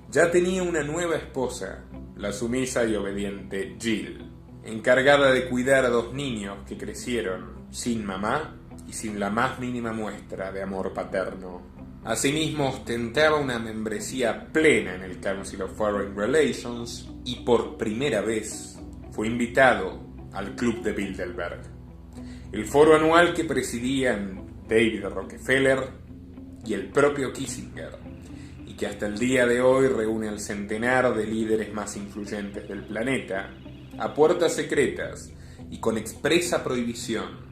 ya tenía una nueva esposa, la sumisa y obediente Jill, encargada de cuidar a 2 niños que crecieron sin mamá y sin la más mínima muestra de amor paterno. Asimismo, ostentaba una membresía plena en el Council of Foreign Relations y por primera vez fue invitado al Club de Bilderberg, el foro anual que presidían David Rockefeller y el propio Kissinger, y que hasta el día de hoy reúne al centenar de líderes más influyentes del planeta, a puertas secretas y con expresa prohibición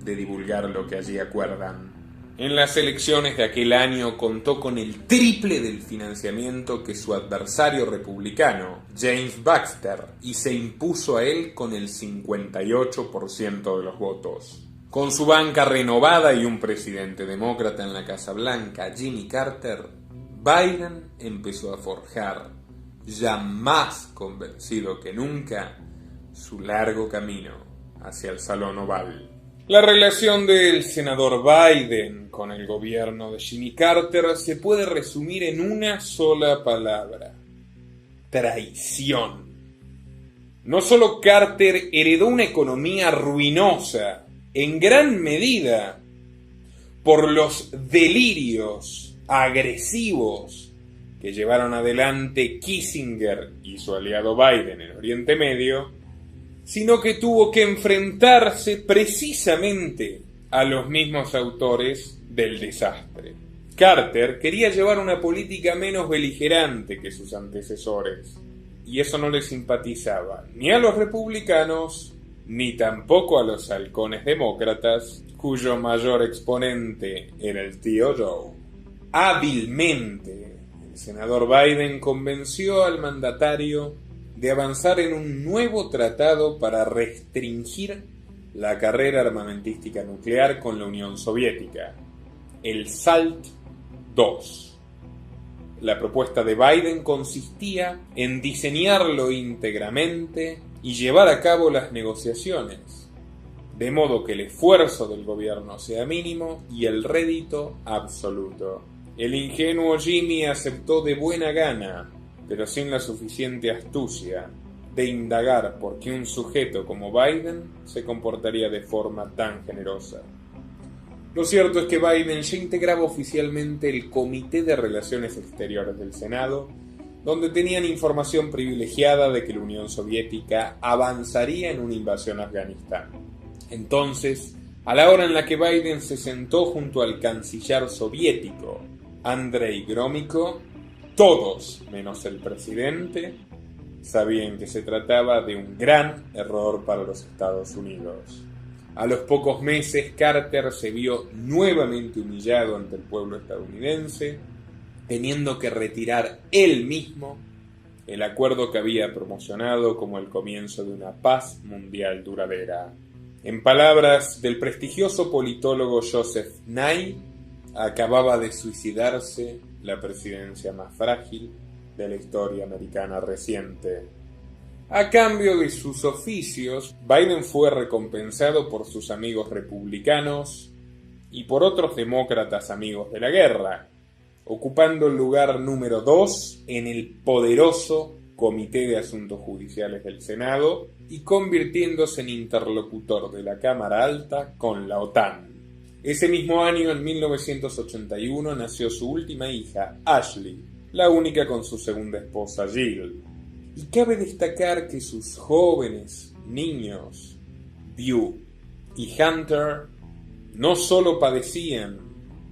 de divulgar lo que allí acuerdan. En las elecciones de aquel año contó con el triple del financiamiento que su adversario republicano, James Baxter, y se impuso a él con el 58% de los votos. Con su banca renovada y un presidente demócrata en la Casa Blanca, Jimmy Carter, Biden empezó a forjar, ya más convencido que nunca, su largo camino hacia el Salón Oval. La relación del senador Biden con el gobierno de Jimmy Carter se puede resumir en una sola palabra: traición. No solo Carter heredó una economía ruinosa, en gran medida por los delirios agresivos que llevaron adelante Kissinger y su aliado Biden en Oriente Medio, sino que tuvo que enfrentarse precisamente a los mismos autores del desastre. Carter quería llevar una política menos beligerante que sus antecesores, y eso no le simpatizaba ni a los republicanos, ni tampoco a los halcones demócratas, cuyo mayor exponente era el tío Joe. Hábilmente, el senador Biden convenció al mandatario de avanzar en un nuevo tratado para restringir la carrera armamentística nuclear con la Unión Soviética, el SALT II. La propuesta de Biden consistía en diseñarlo íntegramente y llevar a cabo las negociaciones, de modo que el esfuerzo del gobierno sea mínimo y el rédito absoluto. El ingenuo Jimmy aceptó de buena gana, pero sin la suficiente astucia de indagar por qué un sujeto como Biden se comportaría de forma tan generosa. Lo cierto es que Biden ya integraba oficialmente el Comité de Relaciones Exteriores del Senado, donde tenían información privilegiada de que la Unión Soviética avanzaría en una invasión a Afganistán. Entonces, a la hora en la que Biden se sentó junto al canciller soviético, Andrei Gromyko, todos, menos el presidente, sabían que se trataba de un gran error para los Estados Unidos. A los pocos meses, Carter se vio nuevamente humillado ante el pueblo estadounidense, teniendo que retirar él mismo el acuerdo que había promocionado como el comienzo de una paz mundial duradera. En palabras del prestigioso politólogo Joseph Nye, acababa de suicidarse la presidencia más frágil de la historia americana reciente. A cambio de sus oficios, Biden fue recompensado por sus amigos republicanos y por otros demócratas amigos de la guerra, ocupando el lugar número 2 en el poderoso Comité de Asuntos Judiciales del Senado y convirtiéndose en interlocutor de la Cámara Alta con la OTAN. Ese mismo año, en 1981, nació su última hija, Ashley, la única con su segunda esposa, Jill. Y cabe destacar que sus jóvenes niños, Beau y Hunter, no solo padecían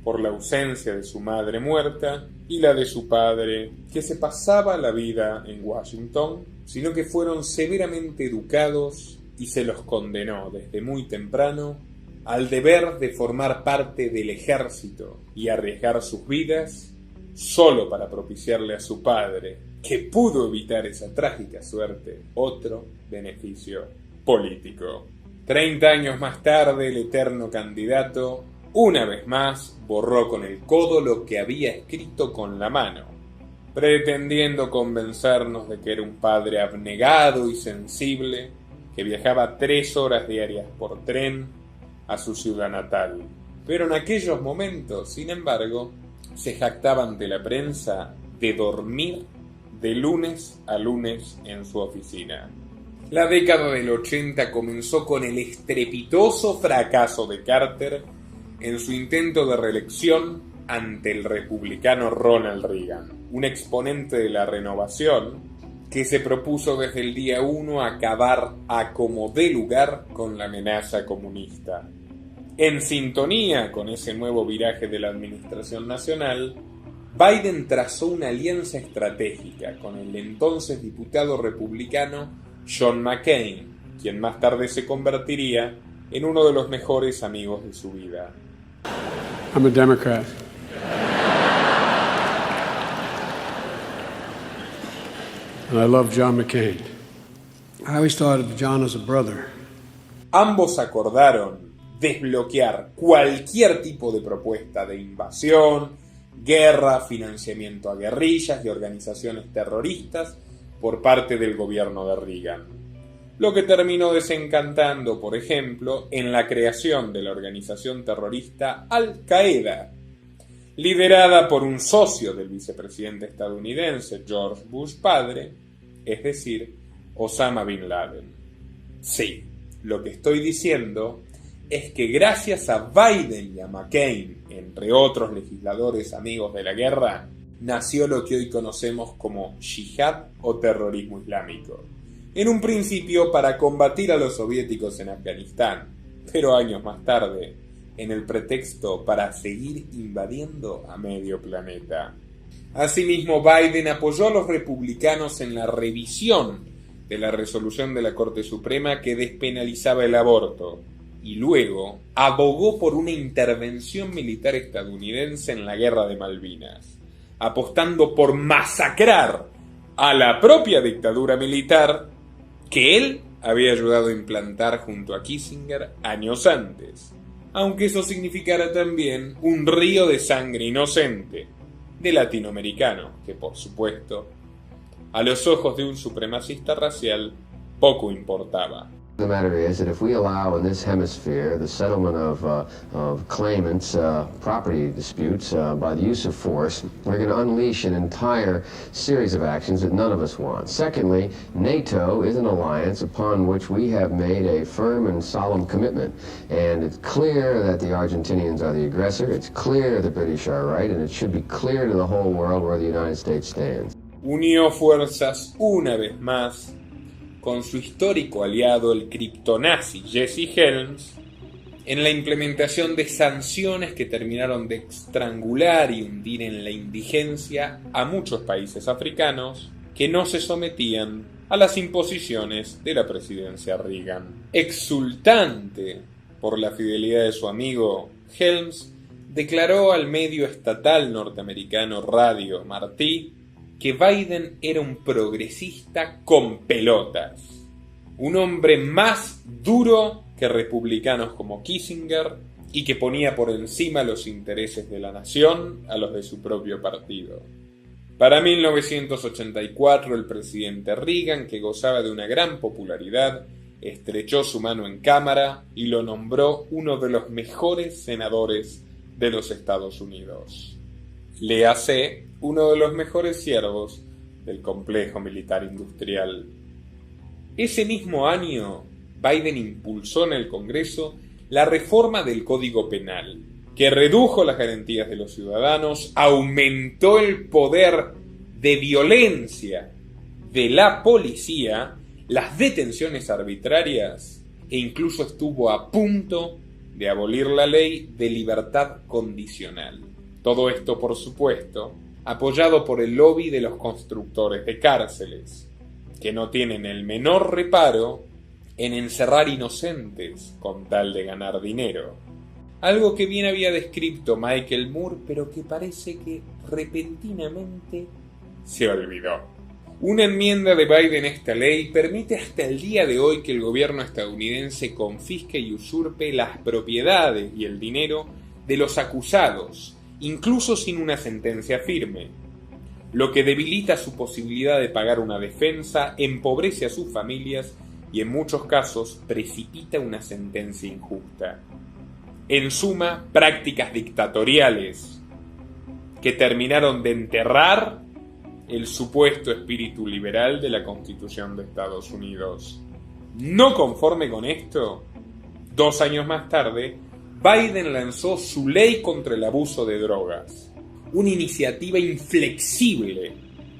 por la ausencia de su madre muerta y la de su padre, que se pasaba la vida en Washington, sino que fueron severamente educados y se los condenó desde muy temprano al deber de formar parte del ejército y arriesgar sus vidas solo para propiciarle a su padre, que pudo evitar esa trágica suerte, otro beneficio político. 30 años más tarde, el eterno candidato, una vez más, borró con el codo lo que había escrito con la mano, pretendiendo convencernos de que era un padre abnegado y sensible, que viajaba 3 horas diarias por tren a su ciudad natal. Pero en aquellos momentos, sin embargo, se jactaba ante la prensa de dormir de lunes a lunes en su oficina. La década del 80 comenzó con el estrepitoso fracaso de Carter en su intento de reelección ante el republicano Ronald Reagan, un exponente de la renovación que se propuso desde el día 1 acabar a como dé lugar con la amenaza comunista. En sintonía con ese nuevo viraje de la administración nacional, Biden trazó una alianza estratégica con el entonces diputado republicano John McCain, quien más tarde se convertiría en uno de los mejores amigos de su vida. I'm a Democrat. And I love John McCain. I always thought of John as a brother. Ambos acordaron desbloquear cualquier tipo de propuesta de invasión, guerra, financiamiento a guerrillas y organizaciones terroristas por parte del gobierno de Reagan, lo que terminó desencantando, por ejemplo, en la creación de la organización terrorista Al-Qaeda, liderada por un socio del vicepresidente estadounidense George Bush padre, es decir, Osama Bin Laden. Sí, lo que estoy diciendo es que gracias a Biden y a McCain, entre otros legisladores amigos de la guerra, nació lo que hoy conocemos como yihad o terrorismo islámico. En un principio para combatir a los soviéticos en Afganistán, pero años más tarde en el pretexto para seguir invadiendo a medio planeta. Asimismo, Biden apoyó a los republicanos en la revisión de la resolución de la Corte Suprema que despenalizaba el aborto, y luego abogó por una intervención militar estadounidense en la Guerra de Malvinas, apostando por masacrar a la propia dictadura militar que él había ayudado a implantar junto a Kissinger años antes, aunque eso significara también un río de sangre inocente de latinoamericanos que, por supuesto, a los ojos de un supremacista racial poco importaba. The matter is that if we allow in this hemisphere the settlement of claimants' property disputes by the use of force, we're going to unleash an entire series of actions that none of us want. Secondly, NATO is an alliance upon which we have made a firm and solemn commitment. And it's clear that the Argentinians are the aggressor, it's clear the British are right, and it should be clear to the whole world where the United States stands. Unió fuerzas una vez más con su histórico aliado, el criptonazi Jesse Helms, en la implementación de sanciones que terminaron de estrangular y hundir en la indigencia a muchos países africanos que no se sometían a las imposiciones de la presidencia Reagan. Exultante por la fidelidad de su amigo, Helms declaró al medio estatal norteamericano Radio Martí que Biden era un progresista con pelotas, un hombre más duro que republicanos como Kissinger y que ponía por encima los intereses de la nación a los de su propio partido. Para 1984, el presidente Reagan, que gozaba de una gran popularidad, estrechó su mano en cámara y lo nombró uno de los mejores senadores de los Estados Unidos. Léase, uno de los mejores siervos del complejo militar industrial. Ese mismo año, Biden impulsó en el Congreso la reforma del Código Penal, que redujo las garantías de los ciudadanos, aumentó el poder de violencia de la policía, las detenciones arbitrarias e incluso estuvo a punto de abolir la ley de libertad condicional. Todo esto, por supuesto, apoyado por el lobby de los constructores de cárceles, que no tienen el menor reparo en encerrar inocentes con tal de ganar dinero. Algo que bien había descrito Michael Moore, pero que parece que repentinamente se olvidó. Una enmienda de Biden a esta ley permite hasta el día de hoy que el gobierno estadounidense confisque y usurpe las propiedades y el dinero de los acusados, incluso sin una sentencia firme, lo que debilita su posibilidad de pagar una defensa, empobrece a sus familias y en muchos casos precipita una sentencia injusta. En suma, prácticas dictatoriales que terminaron de enterrar el supuesto espíritu liberal de la Constitución de Estados Unidos. No conforme con esto, 2 años más tarde, Biden lanzó su ley contra el abuso de drogas, una iniciativa inflexible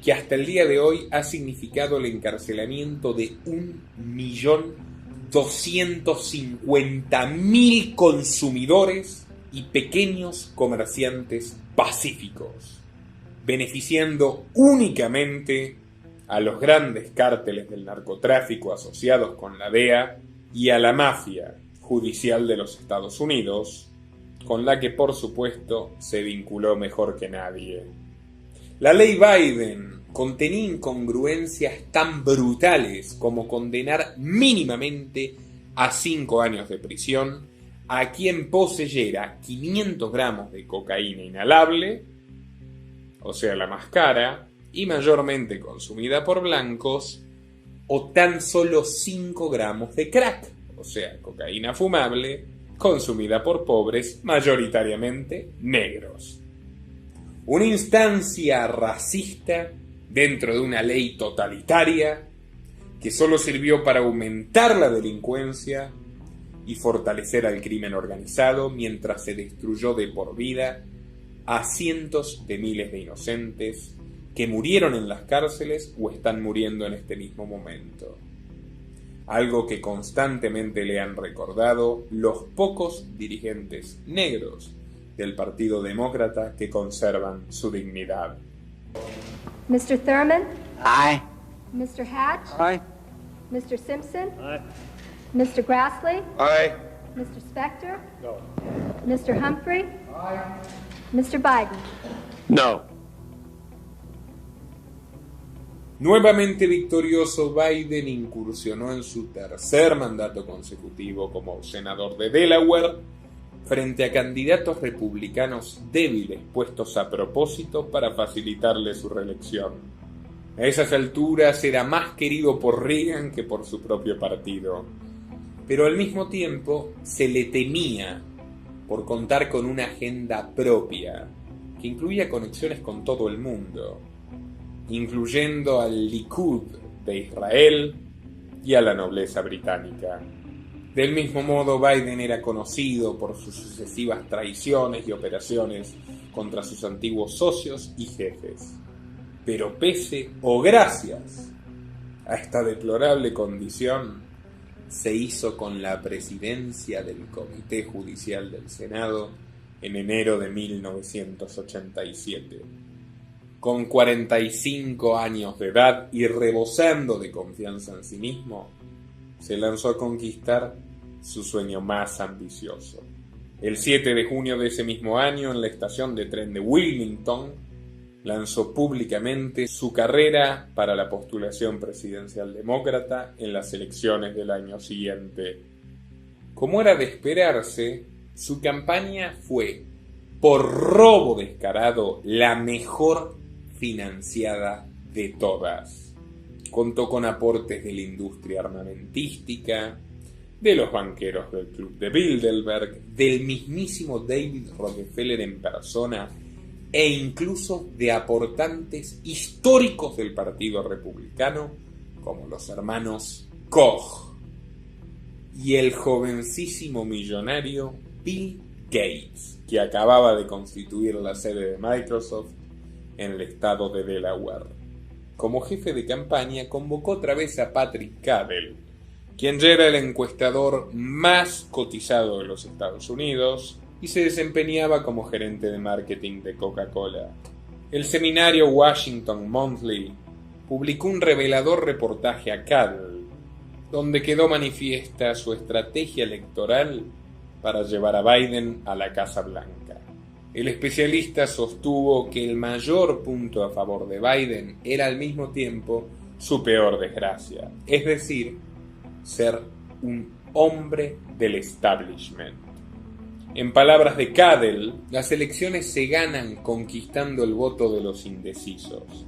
que hasta el día de hoy ha significado el encarcelamiento de 1.250.000 consumidores y pequeños comerciantes pacíficos, beneficiando únicamente a los grandes cárteles del narcotráfico asociados con la DEA y a la mafia judicial de los Estados Unidos, con la que por supuesto se vinculó mejor que nadie. La ley Biden contenía incongruencias tan brutales como condenar mínimamente a 5 años de prisión a quien poseyera 500 gramos de cocaína inhalable, o sea la más cara, y mayormente consumida por blancos, o tan solo 5 gramos de crack, o sea, cocaína fumable, consumida por pobres, mayoritariamente negros. Una instancia racista dentro de una ley totalitaria que solo sirvió para aumentar la delincuencia y fortalecer al crimen organizado mientras se destruyó de por vida a cientos de miles de inocentes que murieron en las cárceles o están muriendo en este mismo momento. algo que constantemente le han recordado los pocos dirigentes negros del Partido Demócrata que conservan su dignidad. Mr. Thurman? Aye. Mr. Hatch? Aye. Mr. Simpson? Aye. Mr. Grassley? Aye. Mr. Spector? No. Mr. Humphrey? Mr. Biden? No. Nuevamente victorioso, Biden incursionó en su tercer mandato consecutivo como senador de Delaware frente a candidatos republicanos débiles puestos a propósito para facilitarle su reelección. A esas alturas era más querido por Reagan que por su propio partido, pero al mismo tiempo se le temía por contar con una agenda propia que incluía conexiones con todo el mundo, incluyendo al Likud de Israel y a la nobleza británica. Del mismo modo, Biden era conocido por sus sucesivas traiciones y operaciones contra sus antiguos socios y jefes. Pero pese o gracias a esta deplorable condición, se hizo con la presidencia del Comité Judicial del Senado en enero de 1987. Con 45 años de edad y rebosando de confianza en sí mismo, se lanzó a conquistar su sueño más ambicioso. El 7 de junio de ese mismo año, en la estación de tren de Wilmington, lanzó públicamente su carrera para la postulación presidencial demócrata en las elecciones del año siguiente. Como era de esperarse, su campaña fue, por robo descarado, la mejor financiada de todas. Contó con aportes de la industria armamentística, de los banqueros del Club de Bilderberg, del mismísimo David Rockefeller en persona e incluso de aportantes históricos del Partido Republicano como los hermanos Koch y el jovencísimo millonario Bill Gates, que acababa de constituir la sede de Microsoft en el estado de Delaware. Como jefe de campaña convocó otra vez a Patrick Cadell, quien ya era el encuestador más cotizado de los Estados Unidos y se desempeñaba como gerente de marketing de Coca-Cola. El semanario Washington Monthly publicó un revelador reportaje a Cadell, donde quedó manifiesta su estrategia electoral para llevar a Biden a la Casa Blanca. El especialista sostuvo que el mayor punto a favor de Biden era al mismo tiempo su peor desgracia, es decir, ser un hombre del establishment. En palabras de Cadell, las elecciones se ganan conquistando el voto de los indecisos,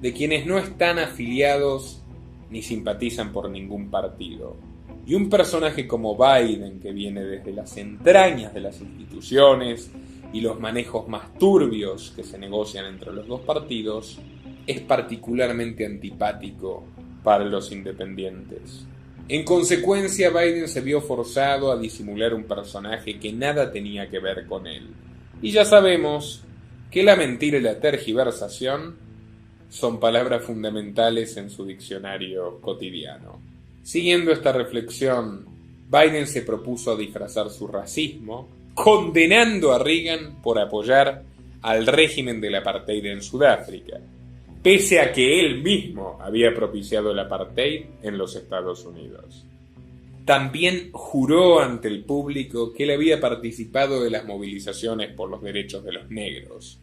de quienes no están afiliados ni simpatizan por ningún partido. Y un personaje como Biden, que viene desde las entrañas de las instituciones y los manejos más turbios que se negocian entre los dos partidos, es particularmente antipático para los independientes. En consecuencia, Biden se vio forzado a disimular un personaje que nada tenía que ver con él. Y ya sabemos que la mentira y la tergiversación son palabras fundamentales en su diccionario cotidiano. Siguiendo esta reflexión, Biden se propuso disfrazar su racismo, condenando a Reagan por apoyar al régimen del apartheid en Sudáfrica, pese a que él mismo había propiciado el apartheid en los Estados Unidos. También juró ante el público que él había participado de las movilizaciones por los derechos de los negros,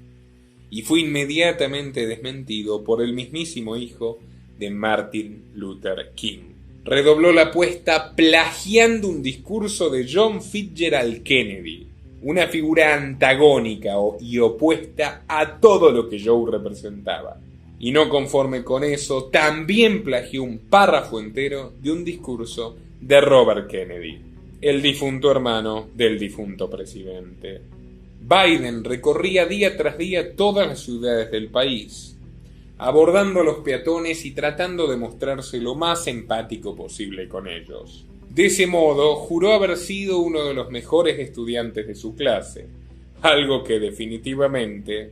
y fue inmediatamente desmentido por el mismísimo hijo de Martin Luther King. Redobló la apuesta plagiando un discurso de John Fitzgerald Kennedy, una figura antagónica y opuesta a todo lo que Joe representaba. Y no conforme con eso, también plagió un párrafo entero de un discurso de Robert Kennedy, el difunto hermano del difunto presidente. Biden recorría día tras día todas las ciudades del país, abordando a los peatones y tratando de mostrarse lo más empático posible con ellos. De ese modo, juró haber sido uno de los mejores estudiantes de su clase, algo que definitivamente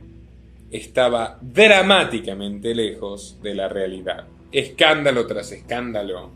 estaba dramáticamente lejos de la realidad. Escándalo tras escándalo,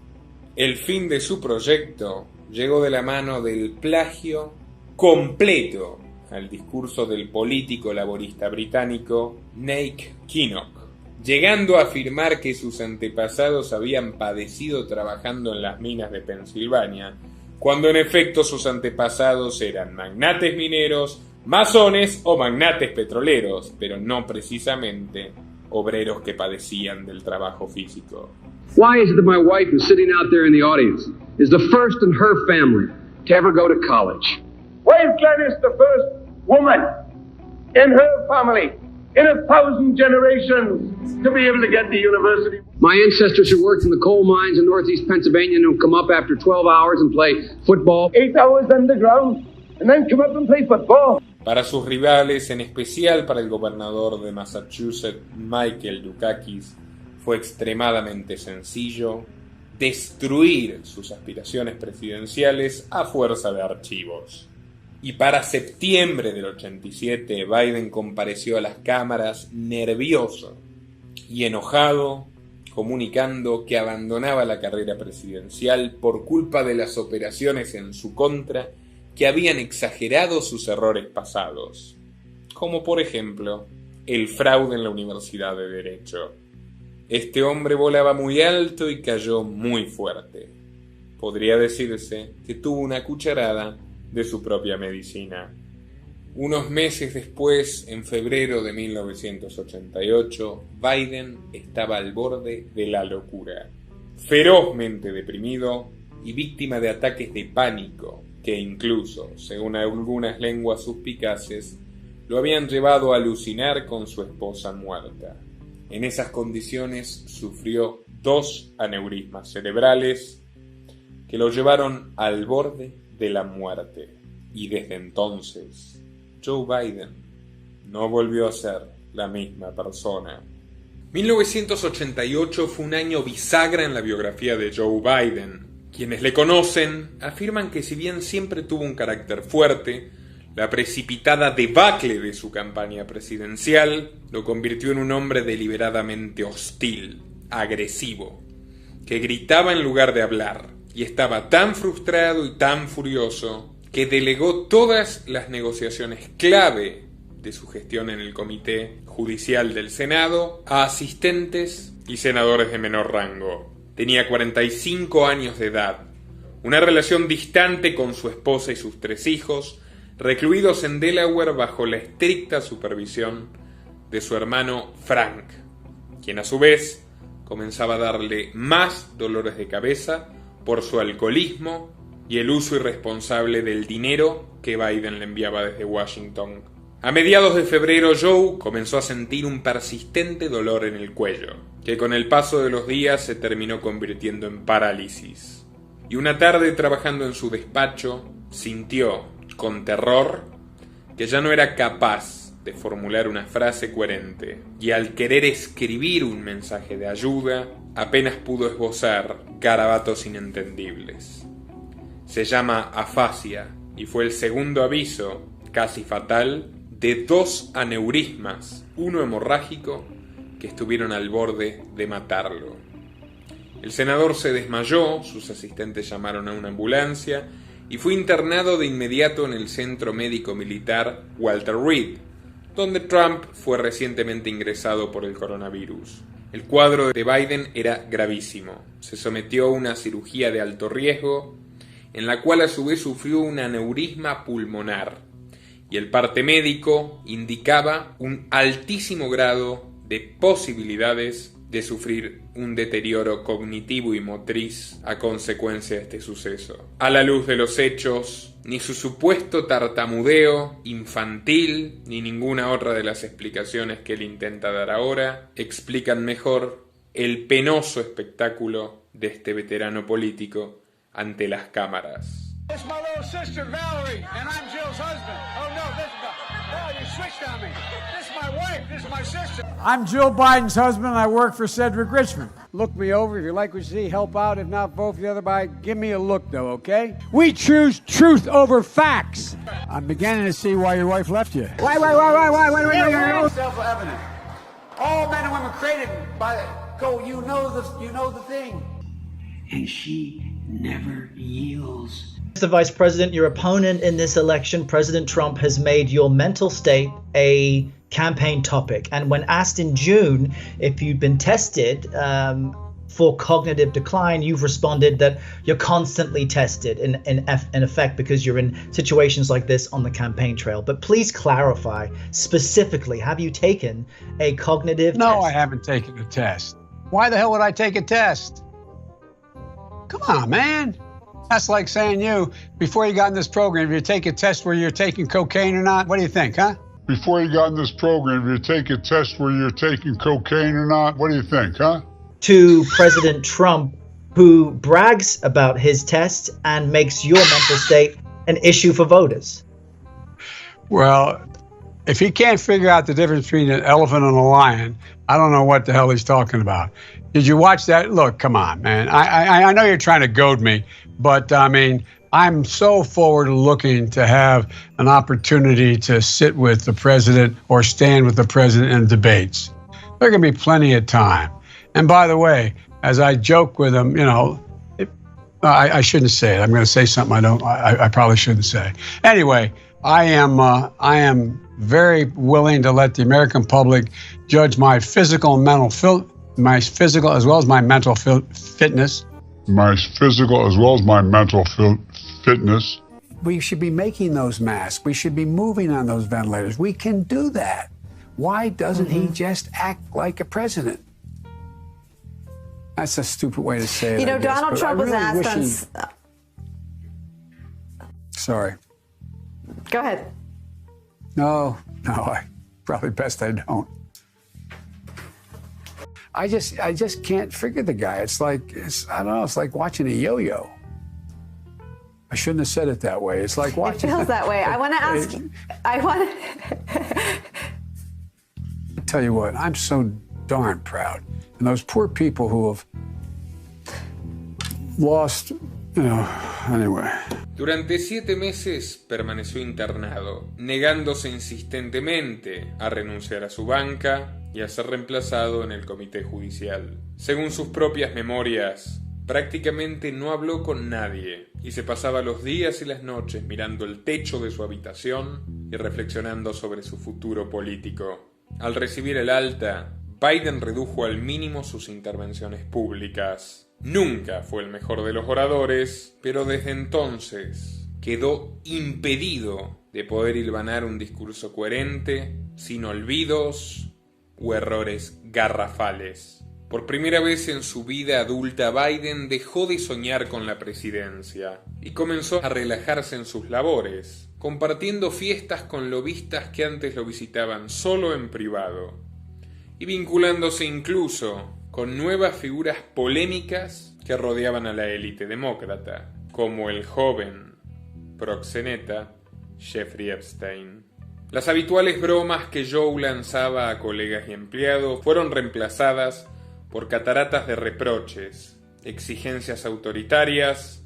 El fin de su proyecto llegó de la mano del plagio completo al discurso del político laborista británico Nick Kinnock, llegando a afirmar que sus antepasados habían padecido trabajando en las minas de Pensilvania, cuando en efecto sus antepasados eran magnates mineros, masones o magnates petroleros, pero no precisamente obreros que padecían del trabajo físico. Why is it that my wife, who's sitting out there in the audience, is the first in her family to ever go to college? Why is Gladys the first woman in her family, in 1,000 generations, to be able to get to university? My ancestors who worked in the coal mines in northeast Pennsylvania and come up after 12 hours and play football. 8 hours underground, and then come up and play football. Para sus rivales, en especial para el gobernador de Massachusetts, Michael Dukakis, fue extremadamente sencillo destruir sus aspiraciones presidenciales a fuerza de archivos. Y para septiembre del 87, Biden compareció a las cámaras nervioso y enojado, comunicando que abandonaba la carrera presidencial por culpa de las operaciones en su contra que habían exagerado sus errores pasados, como por ejemplo el fraude en la Universidad de Derecho. Este hombre volaba muy alto y cayó muy fuerte. Podría decirse que tuvo una cucharada de su propia medicina. Unos meses después, en febrero de 1988, Biden estaba al borde de la locura, ferozmente deprimido y víctima de ataques de pánico que incluso, según algunas lenguas suspicaces, lo habían llevado a alucinar con su esposa muerta. En esas condiciones sufrió 2 aneurismas cerebrales que lo llevaron al borde de la muerte. Y desde entonces, Joe Biden no volvió a ser la misma persona. 1988 fue un año bisagra en la biografía de Joe Biden. Quienes le conocen afirman que si bien siempre tuvo un carácter fuerte, la precipitada debacle de su campaña presidencial lo convirtió en un hombre deliberadamente hostil, agresivo, que gritaba en lugar de hablar, y estaba tan frustrado y tan furioso que delegó todas las negociaciones clave de su gestión en el Comité Judicial del Senado a asistentes y senadores de menor rango. Tenía 45 años de edad, una relación distante con su esposa y sus 3 hijos, recluidos en Delaware bajo la estricta supervisión de su hermano Frank, quien a su vez comenzaba a darle más dolores de cabeza por su alcoholismo y el uso irresponsable del dinero que Biden le enviaba desde Washington. A mediados de febrero, Joe comenzó a sentir un persistente dolor en el cuello, que con el paso de los días se terminó convirtiendo en parálisis. Y una tarde, trabajando en su despacho, sintió, con terror, que ya no era capaz de formular una frase coherente, y al querer escribir un mensaje de ayuda, apenas pudo esbozar garabatos inentendibles. Se llama afasia, y fue el segundo aviso, casi fatal, de 2 aneurismas, uno hemorrágico, que estuvieron al borde de matarlo. El senador se desmayó, sus asistentes llamaron a una ambulancia y fue internado de inmediato en el centro médico militar Walter Reed, donde Trump fue recientemente ingresado por el coronavirus. El cuadro de Biden era gravísimo. Se sometió a una cirugía de alto riesgo, en la cual a su vez sufrió un aneurisma pulmonar, y el parte médico indicaba un altísimo grado de posibilidades de sufrir un deterioro cognitivo y motriz a consecuencia de este suceso. A la luz de los hechos, ni su supuesto tartamudeo infantil, ni ninguna otra de las explicaciones que él intenta dar ahora, explican mejor el penoso espectáculo de este veterano político ante las cámaras. This is my little sister, Valerie, and I'm Jill's husband. Oh, no, you switched on me. This is my wife, this is my sister. I'm Jill Biden's husband, and I work for Cedric Richmond. Look me over. If you like what you see, help out. If not, vote for the other guy. Give me a look, though, okay? We choose truth over facts. I'm beginning to see why your wife left you. Wait. It's self-evident. All men and women created by go. You know the thing. and she never yields. Mr. Vice President, your opponent in this election, President Trump, has made your mental state a campaign topic. And when asked in June if you'd been tested for cognitive decline, you've responded that you're constantly tested in effect because you're in situations like this on the campaign trail. But please clarify specifically, have you taken a cognitive test? No, I haven't taken a test. Why the hell would I take a test? Come on, man. That's like saying before you got in this program, if you take a test where you're taking cocaine or not, what do you think, huh? Before you got in this program, if you take a test where you're taking cocaine or not, what do you think, huh? To President Trump, who brags about his tests and makes your mental state an issue for voters. Well, if he can't figure out the difference between an elephant and a lion, I don't know what the hell he's talking about. Did you watch that? Look, come on, man. I know you're trying to goad me, but I mean, I'm so forward looking to have an opportunity to sit with the president or stand with the president in debates. There can be plenty of time. And by the way, as I joke with him, I shouldn't say it. I'm going to say something I probably shouldn't say. Anyway, I am very willing to let the American public judge my physical and mental my physical as well as my mental fitness. My physical as well as my mental fitness. We should be making those masks. We should be moving on those ventilators. We can do that. Why doesn't he just act like a president? That's a stupid way to say it. You know, Donald Trump was asked on... Sorry. Go ahead. No, probably best I don't. I just can't figure the guy. It's like watching a yo-yo. I shouldn't have said it that way. It's like watching... It feels that way. I want to ask... I tell you what, I'm so darn proud. And those poor people who have lost, anyway. Durante 7 meses permaneció internado, negándose insistentemente a renunciar a su banca y a ser reemplazado en el comité judicial. Según sus propias memorias, prácticamente no habló con nadie y se pasaba los días y las noches mirando el techo de su habitación y reflexionando sobre su futuro político. Al recibir el alta, Biden redujo al mínimo sus intervenciones públicas. Nunca fue el mejor de los oradores, pero desde entonces quedó impedido de poder hilvanar un discurso coherente, sin olvidos o errores garrafales. Por primera vez en su vida adulta, Biden dejó de soñar con la presidencia y comenzó a relajarse en sus labores, compartiendo fiestas con lobistas que antes lo visitaban solo en privado, y vinculándose incluso con nuevas figuras polémicas que rodeaban a la élite demócrata, como el joven proxeneta Jeffrey Epstein. Las habituales bromas que Joe lanzaba a colegas y empleados fueron reemplazadas por cataratas de reproches, exigencias autoritarias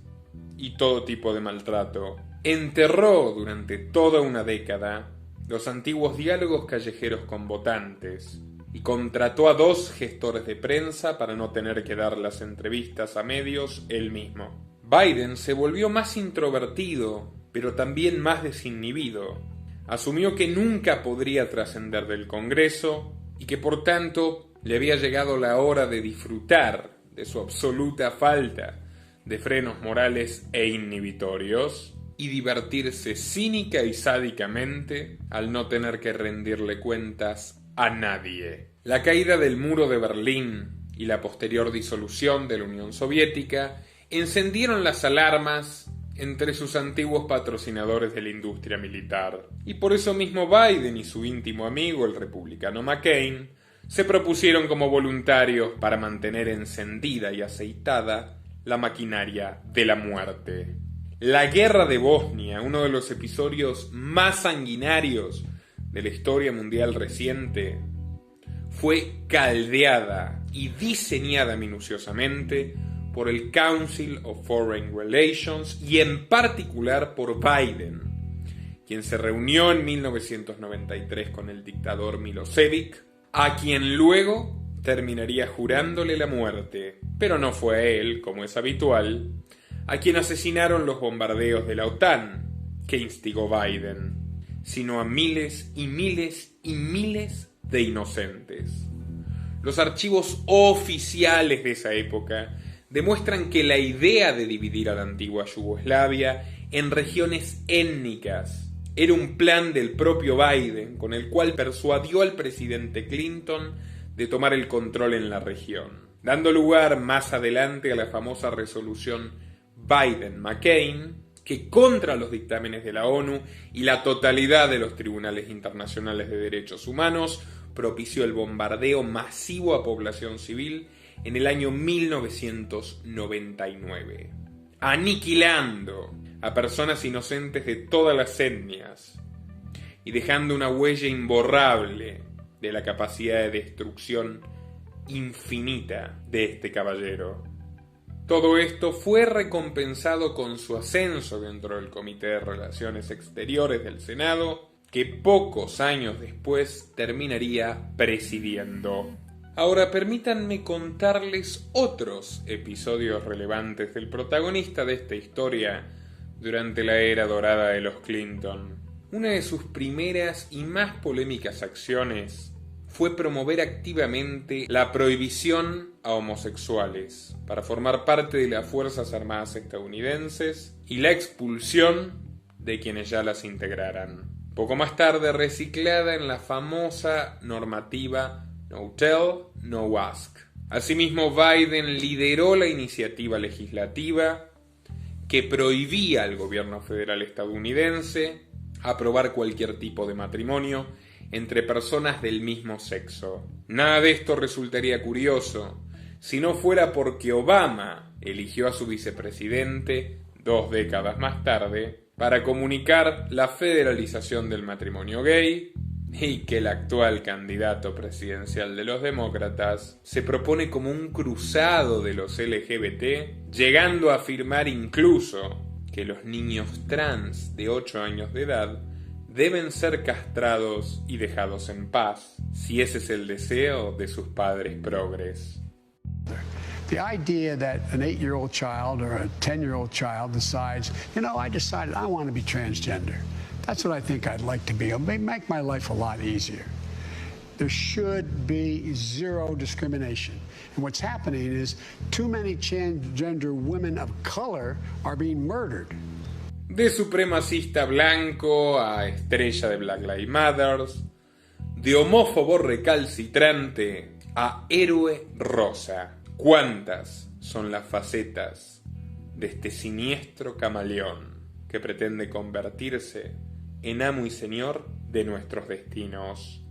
y todo tipo de maltrato. Enterró durante toda una década los antiguos diálogos callejeros con votantes y contrató a 2 gestores de prensa para no tener que dar las entrevistas a medios él mismo. Biden se volvió más introvertido, pero también más desinhibido. Asumió que nunca podría trascender del Congreso y que por tanto le había llegado la hora de disfrutar de su absoluta falta de frenos morales e inhibitorios y divertirse cínica y sádicamente al no tener que rendirle cuentas a nadie. La caída del muro de Berlín y la posterior disolución de la Unión Soviética encendieron las alarmas entre sus antiguos patrocinadores de la industria militar. Y por eso mismo Biden y su íntimo amigo, el republicano McCain, se propusieron como voluntarios para mantener encendida y aceitada la maquinaria de la muerte. La guerra de Bosnia, uno de los episodios más sanguinarios de la historia mundial reciente, fue caldeada y diseñada minuciosamente por el Council of Foreign Relations y en particular por Biden, quien se reunió en 1993 con el dictador Milosevic, a quien luego terminaría jurándole la muerte, pero no fue a él, como es habitual, a quien asesinaron los bombardeos de la OTAN, que instigó Biden, sino a miles y miles y miles de inocentes. Los archivos oficiales de esa época demuestran que la idea de dividir a la antigua Yugoslavia en regiones étnicas era un plan del propio Biden, con el cual persuadió al presidente Clinton de tomar el control en la región, dando lugar más adelante a la famosa resolución Biden-McCain, que contra los dictámenes de la ONU y la totalidad de los tribunales internacionales de derechos humanos, propició el bombardeo masivo a población civil en el año 1999, aniquilando a personas inocentes de todas las etnias y dejando una huella imborrable de la capacidad de destrucción infinita de este caballero. Todo esto fue recompensado con su ascenso dentro del Comité de Relaciones Exteriores del Senado, que pocos años después terminaría presidiendo. Ahora permítanme contarles otros episodios relevantes del protagonista de esta historia durante la era dorada de los Clinton. Una de sus primeras y más polémicas acciones fue promover activamente la prohibición a homosexuales para formar parte de las Fuerzas Armadas estadounidenses y la expulsión de quienes ya las integraran. Poco más tarde reciclada en la famosa normativa No Tell, No Ask. Asimismo, Biden lideró la iniciativa legislativa que prohibía al gobierno federal estadounidense aprobar cualquier tipo de matrimonio entre personas del mismo sexo. Nada de esto resultaría curioso si no fuera porque Obama eligió a su vicepresidente 2 décadas más tarde para comunicar la federalización del matrimonio gay y que el actual candidato presidencial de los demócratas se propone como un cruzado de los LGBT, llegando a afirmar incluso que los niños trans de 8 años de edad deben ser castrados y dejados en paz, si ese es el deseo de sus padres progres. The idea that an 8-year-old child or a 10-year-old child decides, I decided I want to be transgender. That's what I think I'd like to be. It'll make my life a lot easier. There should be zero discrimination. And what's happening is too many transgender women of color are being murdered. De supremacista blanco a estrella de Black Lives Matter, de homófobo recalcitrante a héroe rosa. ¿Cuántas son las facetas de este siniestro camaleón que pretende convertirse en amo y señor de nuestros destinos?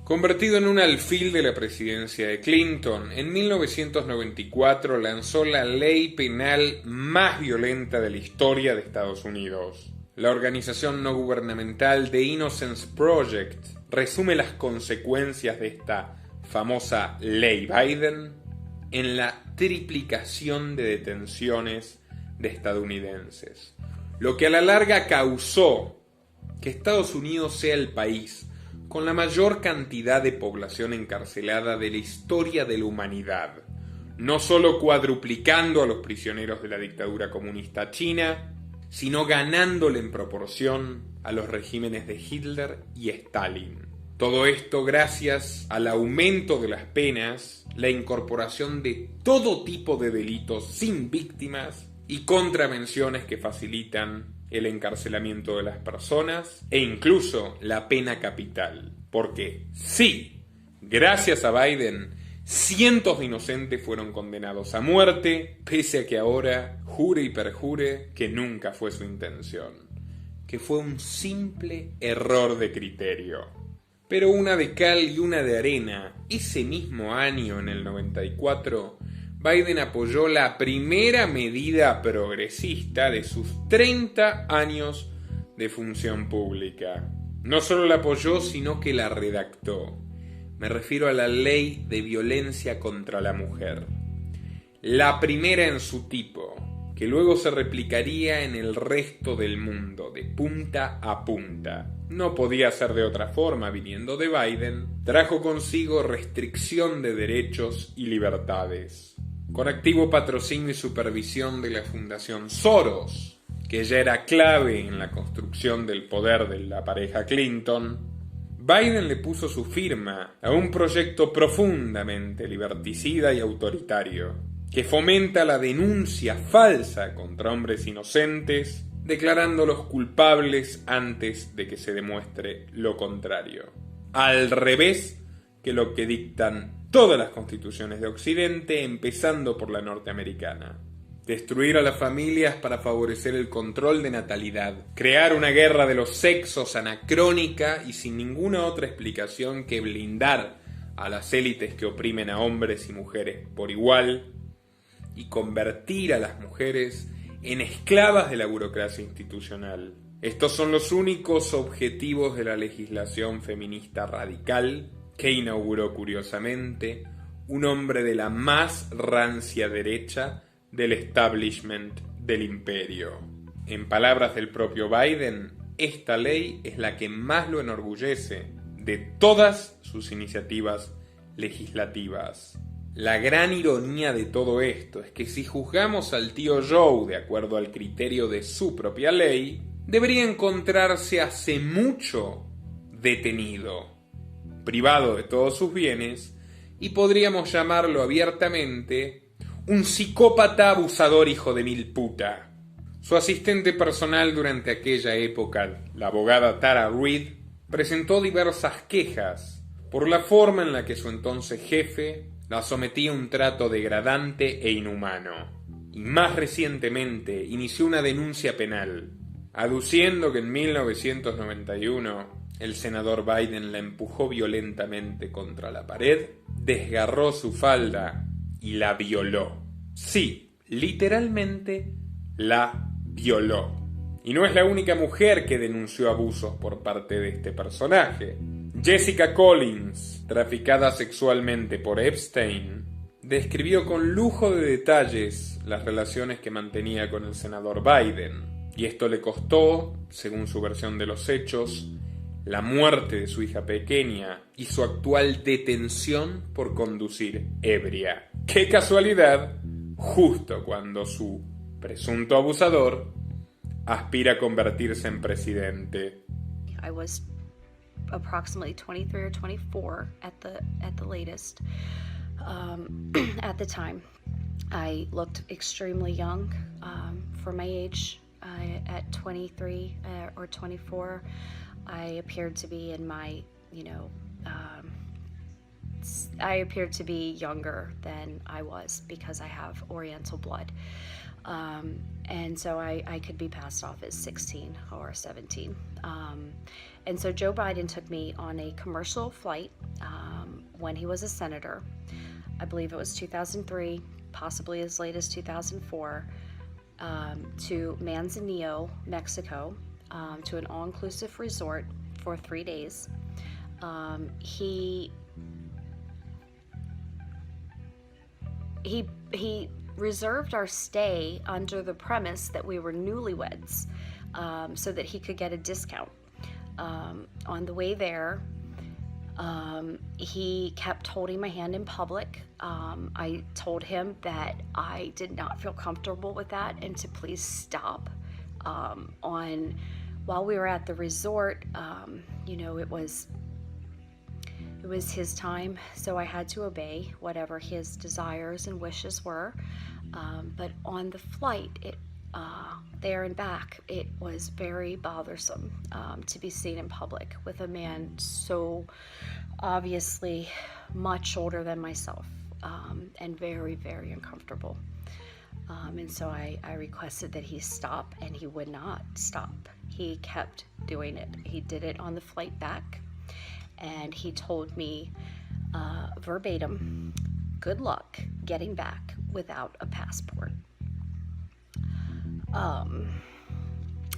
Convertido en un alfil de la presidencia de Clinton, en 1994 lanzó la ley penal más violenta de la historia de Estados Unidos. La organización no gubernamental The Innocence Project resume las consecuencias de esta famosa ley Biden en la triplicación de detenciones de estadounidenses, lo que a la larga causó que Estados Unidos sea el país con la mayor cantidad de población encarcelada de la historia de la humanidad, no solo cuadruplicando a los prisioneros de la dictadura comunista china, sino ganándole en proporción a los regímenes de Hitler y Stalin. Todo esto gracias al aumento de las penas, la incorporación de todo tipo de delitos sin víctimas y contravenciones que facilitan el encarcelamiento de las personas e incluso la pena capital. Porque sí, gracias a Biden, cientos de inocentes fueron condenados a muerte, pese a que ahora jure y perjure que nunca fue su intención, que fue un simple error de criterio. Pero una de cal y una de arena, ese mismo año, en el 94, Biden apoyó la primera medida progresista de sus 30 años de función pública. No solo la apoyó, sino que la redactó. Me refiero a la Ley de Violencia contra la Mujer. La primera en su tipo, que luego se replicaría en el resto del mundo, de punta a punta. No podía ser de otra forma, viniendo de Biden, trajo consigo restricción de derechos y libertades. Con activo patrocinio y supervisión de la Fundación Soros, que ya era clave en la construcción del poder de la pareja Clinton, Biden le puso su firma a un proyecto profundamente liberticida y autoritario, que fomenta la denuncia falsa contra hombres inocentes, declarándolos culpables antes de que se demuestre lo contrario. Al revés que lo que dictan todas las constituciones de Occidente, empezando por la norteamericana. Destruir a las familias para favorecer el control de natalidad. Crear una guerra de los sexos anacrónica y sin ninguna otra explicación que blindar a las élites que oprimen a hombres y mujeres por igual. Y convertir a las mujeres en esclavas de la burocracia institucional. Estos son los únicos objetivos de la legislación feminista radical que inauguró curiosamente un hombre de la más rancia derecha del establishment del imperio. En palabras del propio Biden, esta ley es la que más lo enorgullece de todas sus iniciativas legislativas. La gran ironía de todo esto es que si juzgamos al tío Joe de acuerdo al criterio de su propia ley, debería encontrarse hace mucho detenido, privado de todos sus bienes, y podríamos llamarlo abiertamente un psicópata abusador hijo de mil puta. Su asistente personal durante aquella época, la abogada Tara Reid, presentó diversas quejas por la forma en la que su entonces jefe la sometía a un trato degradante e inhumano. Y más recientemente inició una denuncia penal, aduciendo que en 1991 el senador Biden la empujó violentamente contra la pared, desgarró su falda y la violó. Sí, literalmente la violó. Y no es la única mujer que denunció abusos por parte de este personaje. Jessica Collins, traficada sexualmente por Epstein, describió con lujo de detalles las relaciones que mantenía con el senador Biden. Y esto le costó, según su versión de los hechos, la muerte de su hija pequeña y su actual detención por conducir ebria. ¡Qué casualidad! Justo cuando su presunto abusador aspira a convertirse en presidente. I was approximately 23 or 24 at the latest. At the time, I looked extremely young for my age. At 23 or 24, I appeared to be in my, I appeared to be younger than I was because I have Oriental blood. And so I could be passed off as 16 or 17. And so Joe Biden took me on a commercial flight when he was a senator. I believe it was 2003, possibly as late as 2004, to Manzanillo, Mexico, to an all-inclusive resort for 3 days. He reserved our stay under the premise that we were newlyweds, so that he could get a discount. On the way there, he kept holding my hand in public. I told him that I did not feel comfortable with that and to please stop. While we were at the resort, it was his time, so I had to obey whatever his desires and wishes were. But on the flight, there and back, it was very bothersome to be seen in public with a man so obviously much older than myself, and very, very uncomfortable. And so I requested that he stop, and he would not stop. He kept doing it. He did it on the flight back, and he told me verbatim, "Good luck getting back without a passport."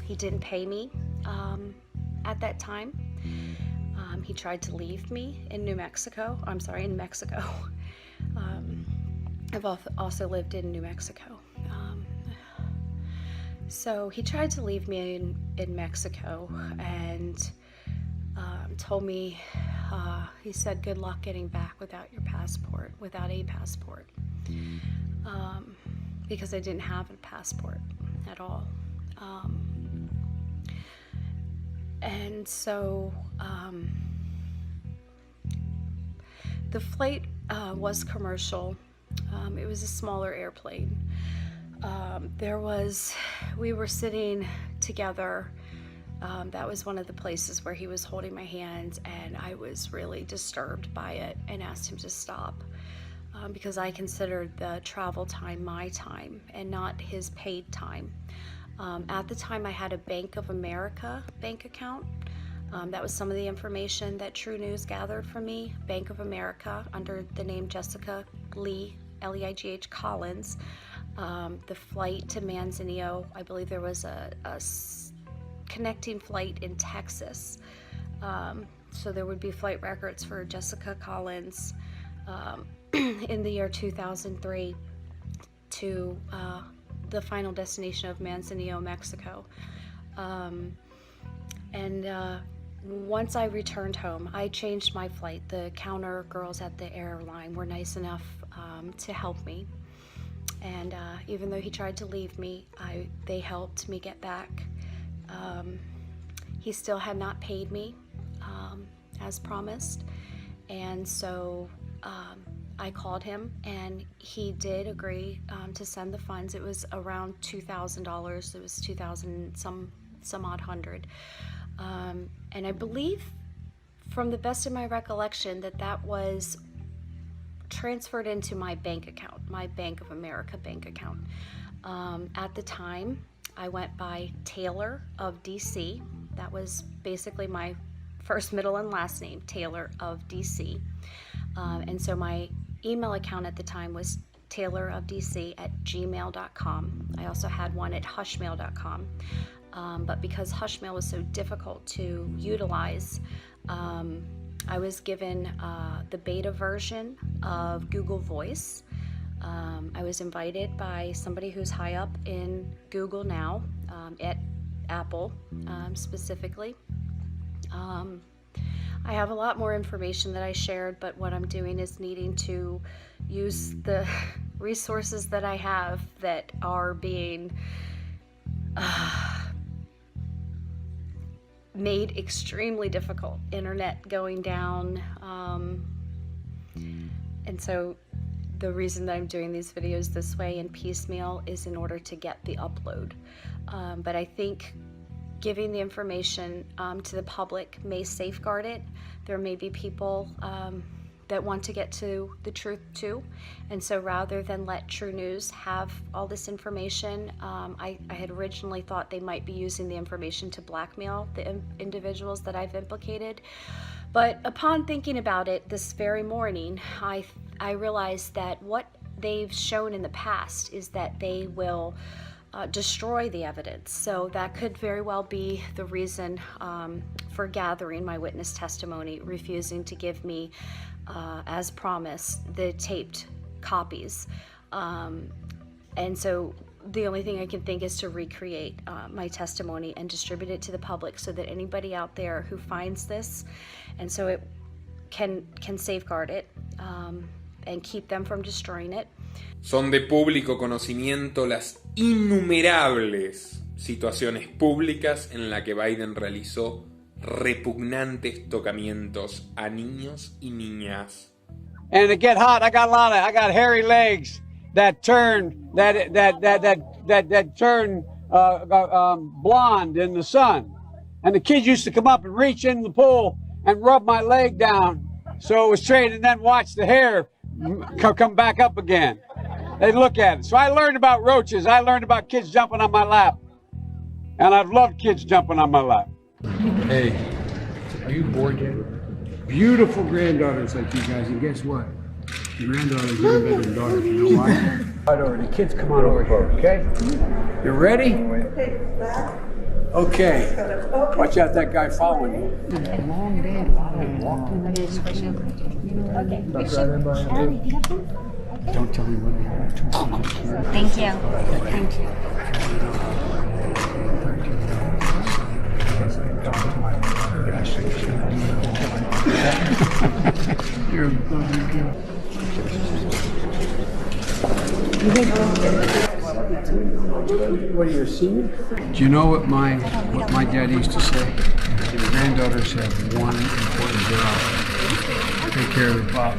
He didn't pay me at that time. He tried to leave me in Mexico. I've also lived in New Mexico. So he tried to leave me in Mexico and told me, he said, good luck getting back without a passport, because I didn't have a passport at all. And so the flight was commercial. It was a smaller airplane. We were sitting together. That was one of the places where he was holding my hand, and I was really disturbed by it and asked him to stop because I considered the travel time my time and not his paid time. At the time, I had a Bank of America bank account. That was some of the information that True News gathered from me. Bank of America, under the name Jessica Lee, Leigh Collins. The flight to Manzanillo, I believe there was a connecting flight in Texas. So there would be flight records for Jessica Collins in the year 2003 to the final destination of Manzanillo, Mexico. Once I returned home, I changed my flight. The counter girls at the airline were nice enough to help me. And even though he tried to leave me, they helped me get back. He still had not paid me as promised. And so I called him, and he did agree to send the funds. It was around $2,000. It was 2,000 some odd hundred. And I believe, from the best of my recollection, that was transferred into my bank account, my Bank of America bank account. At the time, I went by Taylor of DC. That was basically my first, middle, and last name, Taylor of DC. And so my email account at the time was taylorofdc@gmail.com. I also had one at hushmail.com. But because Hushmail was so difficult to utilize, I was given the beta version of Google Voice. I was invited by somebody who's high up in Google now, at Apple specifically. I have a lot more information that I shared, but what I'm doing is needing to use the resources that I have that are being made extremely difficult. Internet going down, and so the reason that I'm doing these videos this way in piecemeal is in order to get the upload. But I think giving the information to the public may safeguard it. There may be people that want to get to the truth too, and so rather than let True News have all this information, I had originally thought they might be using the information to blackmail the individuals that I've implicated. But upon thinking about it this very morning, I realized that what they've shown in the past is that they will destroy the evidence. So that could very well be the reason for gathering my witness testimony, refusing to give me, as promised, the taped copies. And so the only thing I can think is to recreate my testimony and distribute it to the public so that anybody out there who finds this, and so it can safeguard it and keep them from destroying it. Son de público conocimiento las innumerables situaciones públicas en las que Biden realizó repugnantes tocamientos a niños y niñas. And to get hot, I got hairy legs that turn blonde in the sun. And the kids used to come up and reach in the pool and rub my leg down so it was straight, and then watch the hair come back up again. They'd look at it. So I learned about roaches. I learned about kids jumping on my lap. And I've loved kids jumping on my lap. Hey, are you bored yet? Beautiful granddaughters like you guys, and guess what? Your granddaughters are even better than daughters. You know why? Right over. The kids, come on over here, okay? You ready? Okay. Watch out, that guy following you. Long day, a lot of walking. Don't tell me what you're doing. Thank you. Thank you. What are you, a senior? Do you know what my dad used to say? Your granddaughters have one important job. Take care of the pop.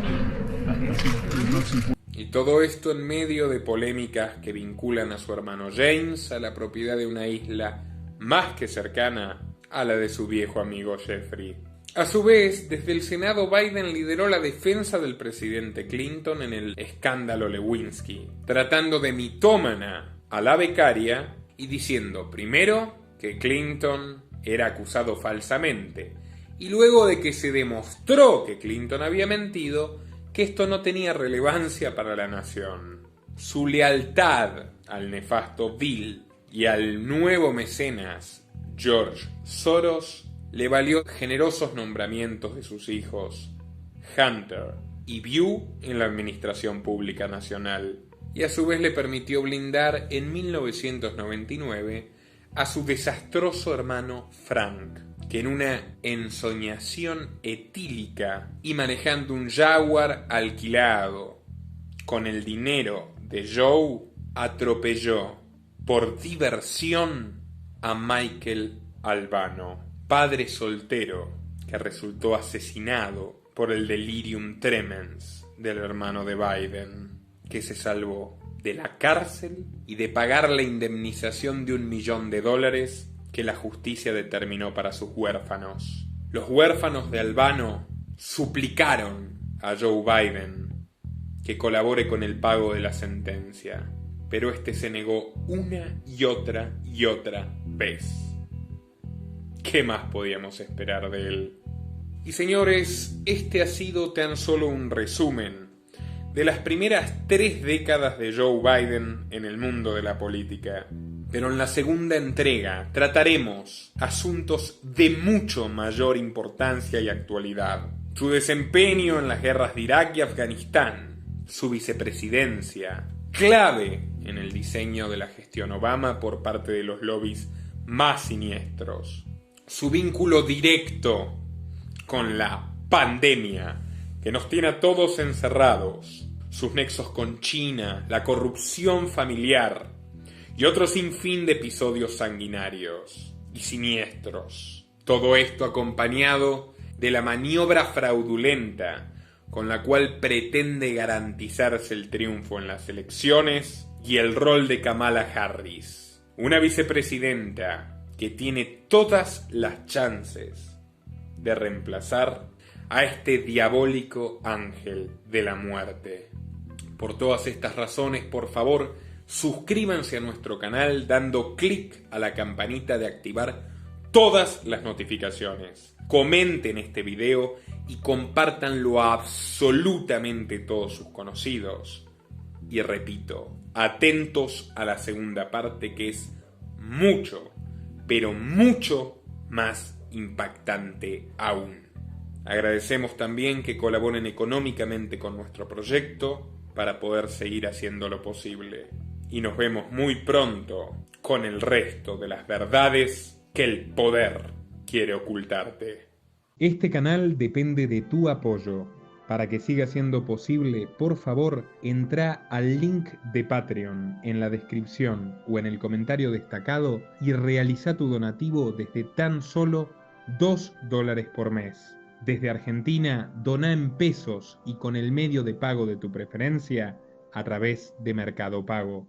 Y todo esto en medio de polémicas que vinculan a su hermano James a la propiedad de una isla más que cercana a la de su viejo amigo Jeffrey. A su vez, desde el Senado, Biden lideró la defensa del presidente Clinton en el escándalo Lewinsky, tratando de mitómana a la becaria y diciendo primero que Clinton era acusado falsamente y luego de que se demostró que Clinton había mentido, que esto no tenía relevancia para la nación. Su lealtad al nefasto Bill y al nuevo mecenas George Soros le valió generosos nombramientos de sus hijos, Hunter y Bew, en la administración pública nacional, y a su vez le permitió blindar en 1999 a su desastroso hermano Frank, que en una ensoñación etílica y manejando un Jaguar alquilado con el dinero de Joe, atropelló por diversión a Michael Albano, padre soltero que resultó asesinado por el delirium tremens del hermano de Biden, que se salvó de la cárcel y de pagar la indemnización de $1 millón que la justicia determinó para sus huérfanos. Los huérfanos de Albano suplicaron a Joe Biden que colabore con el pago de la sentencia, pero este se negó una y otra vez. ¿Qué más podíamos esperar de él? Y señores, este ha sido tan solo un resumen de las primeras 3 décadas de Joe Biden en el mundo de la política. Pero en la segunda entrega trataremos asuntos de mucho mayor importancia y actualidad. Su desempeño en las guerras de Irak y Afganistán, su vicepresidencia, clave en el diseño de la gestión Obama por parte de los lobbies más siniestros, su vínculo directo con la pandemia que nos tiene a todos encerrados, sus nexos con China, la corrupción familiar y otro sinfín de episodios sanguinarios y siniestros. Todo esto acompañado de la maniobra fraudulenta con la cual pretende garantizarse el triunfo en las elecciones y el rol de Kamala Harris, una vicepresidenta que tiene todas las chances de reemplazar a este diabólico ángel de la muerte. Por todas estas razones, por favor, suscríbanse a nuestro canal dando clic a la campanita de activar todas las notificaciones. Comenten este video y compártanlo a absolutamente todos sus conocidos. Y repito, atentos a la segunda parte, que es mucho, pero mucho más impactante aún. Agradecemos también que colaboren económicamente con nuestro proyecto para poder seguir haciéndolo posible. Y nos vemos muy pronto con el resto de las verdades que el poder quiere ocultarte. Este canal depende de tu apoyo. Para que siga siendo posible, por favor, entra al link de Patreon en la descripción o en el comentario destacado y realiza tu donativo desde tan solo $2 por mes. Desde Argentina, dona en pesos y con el medio de pago de tu preferencia a través de Mercado Pago.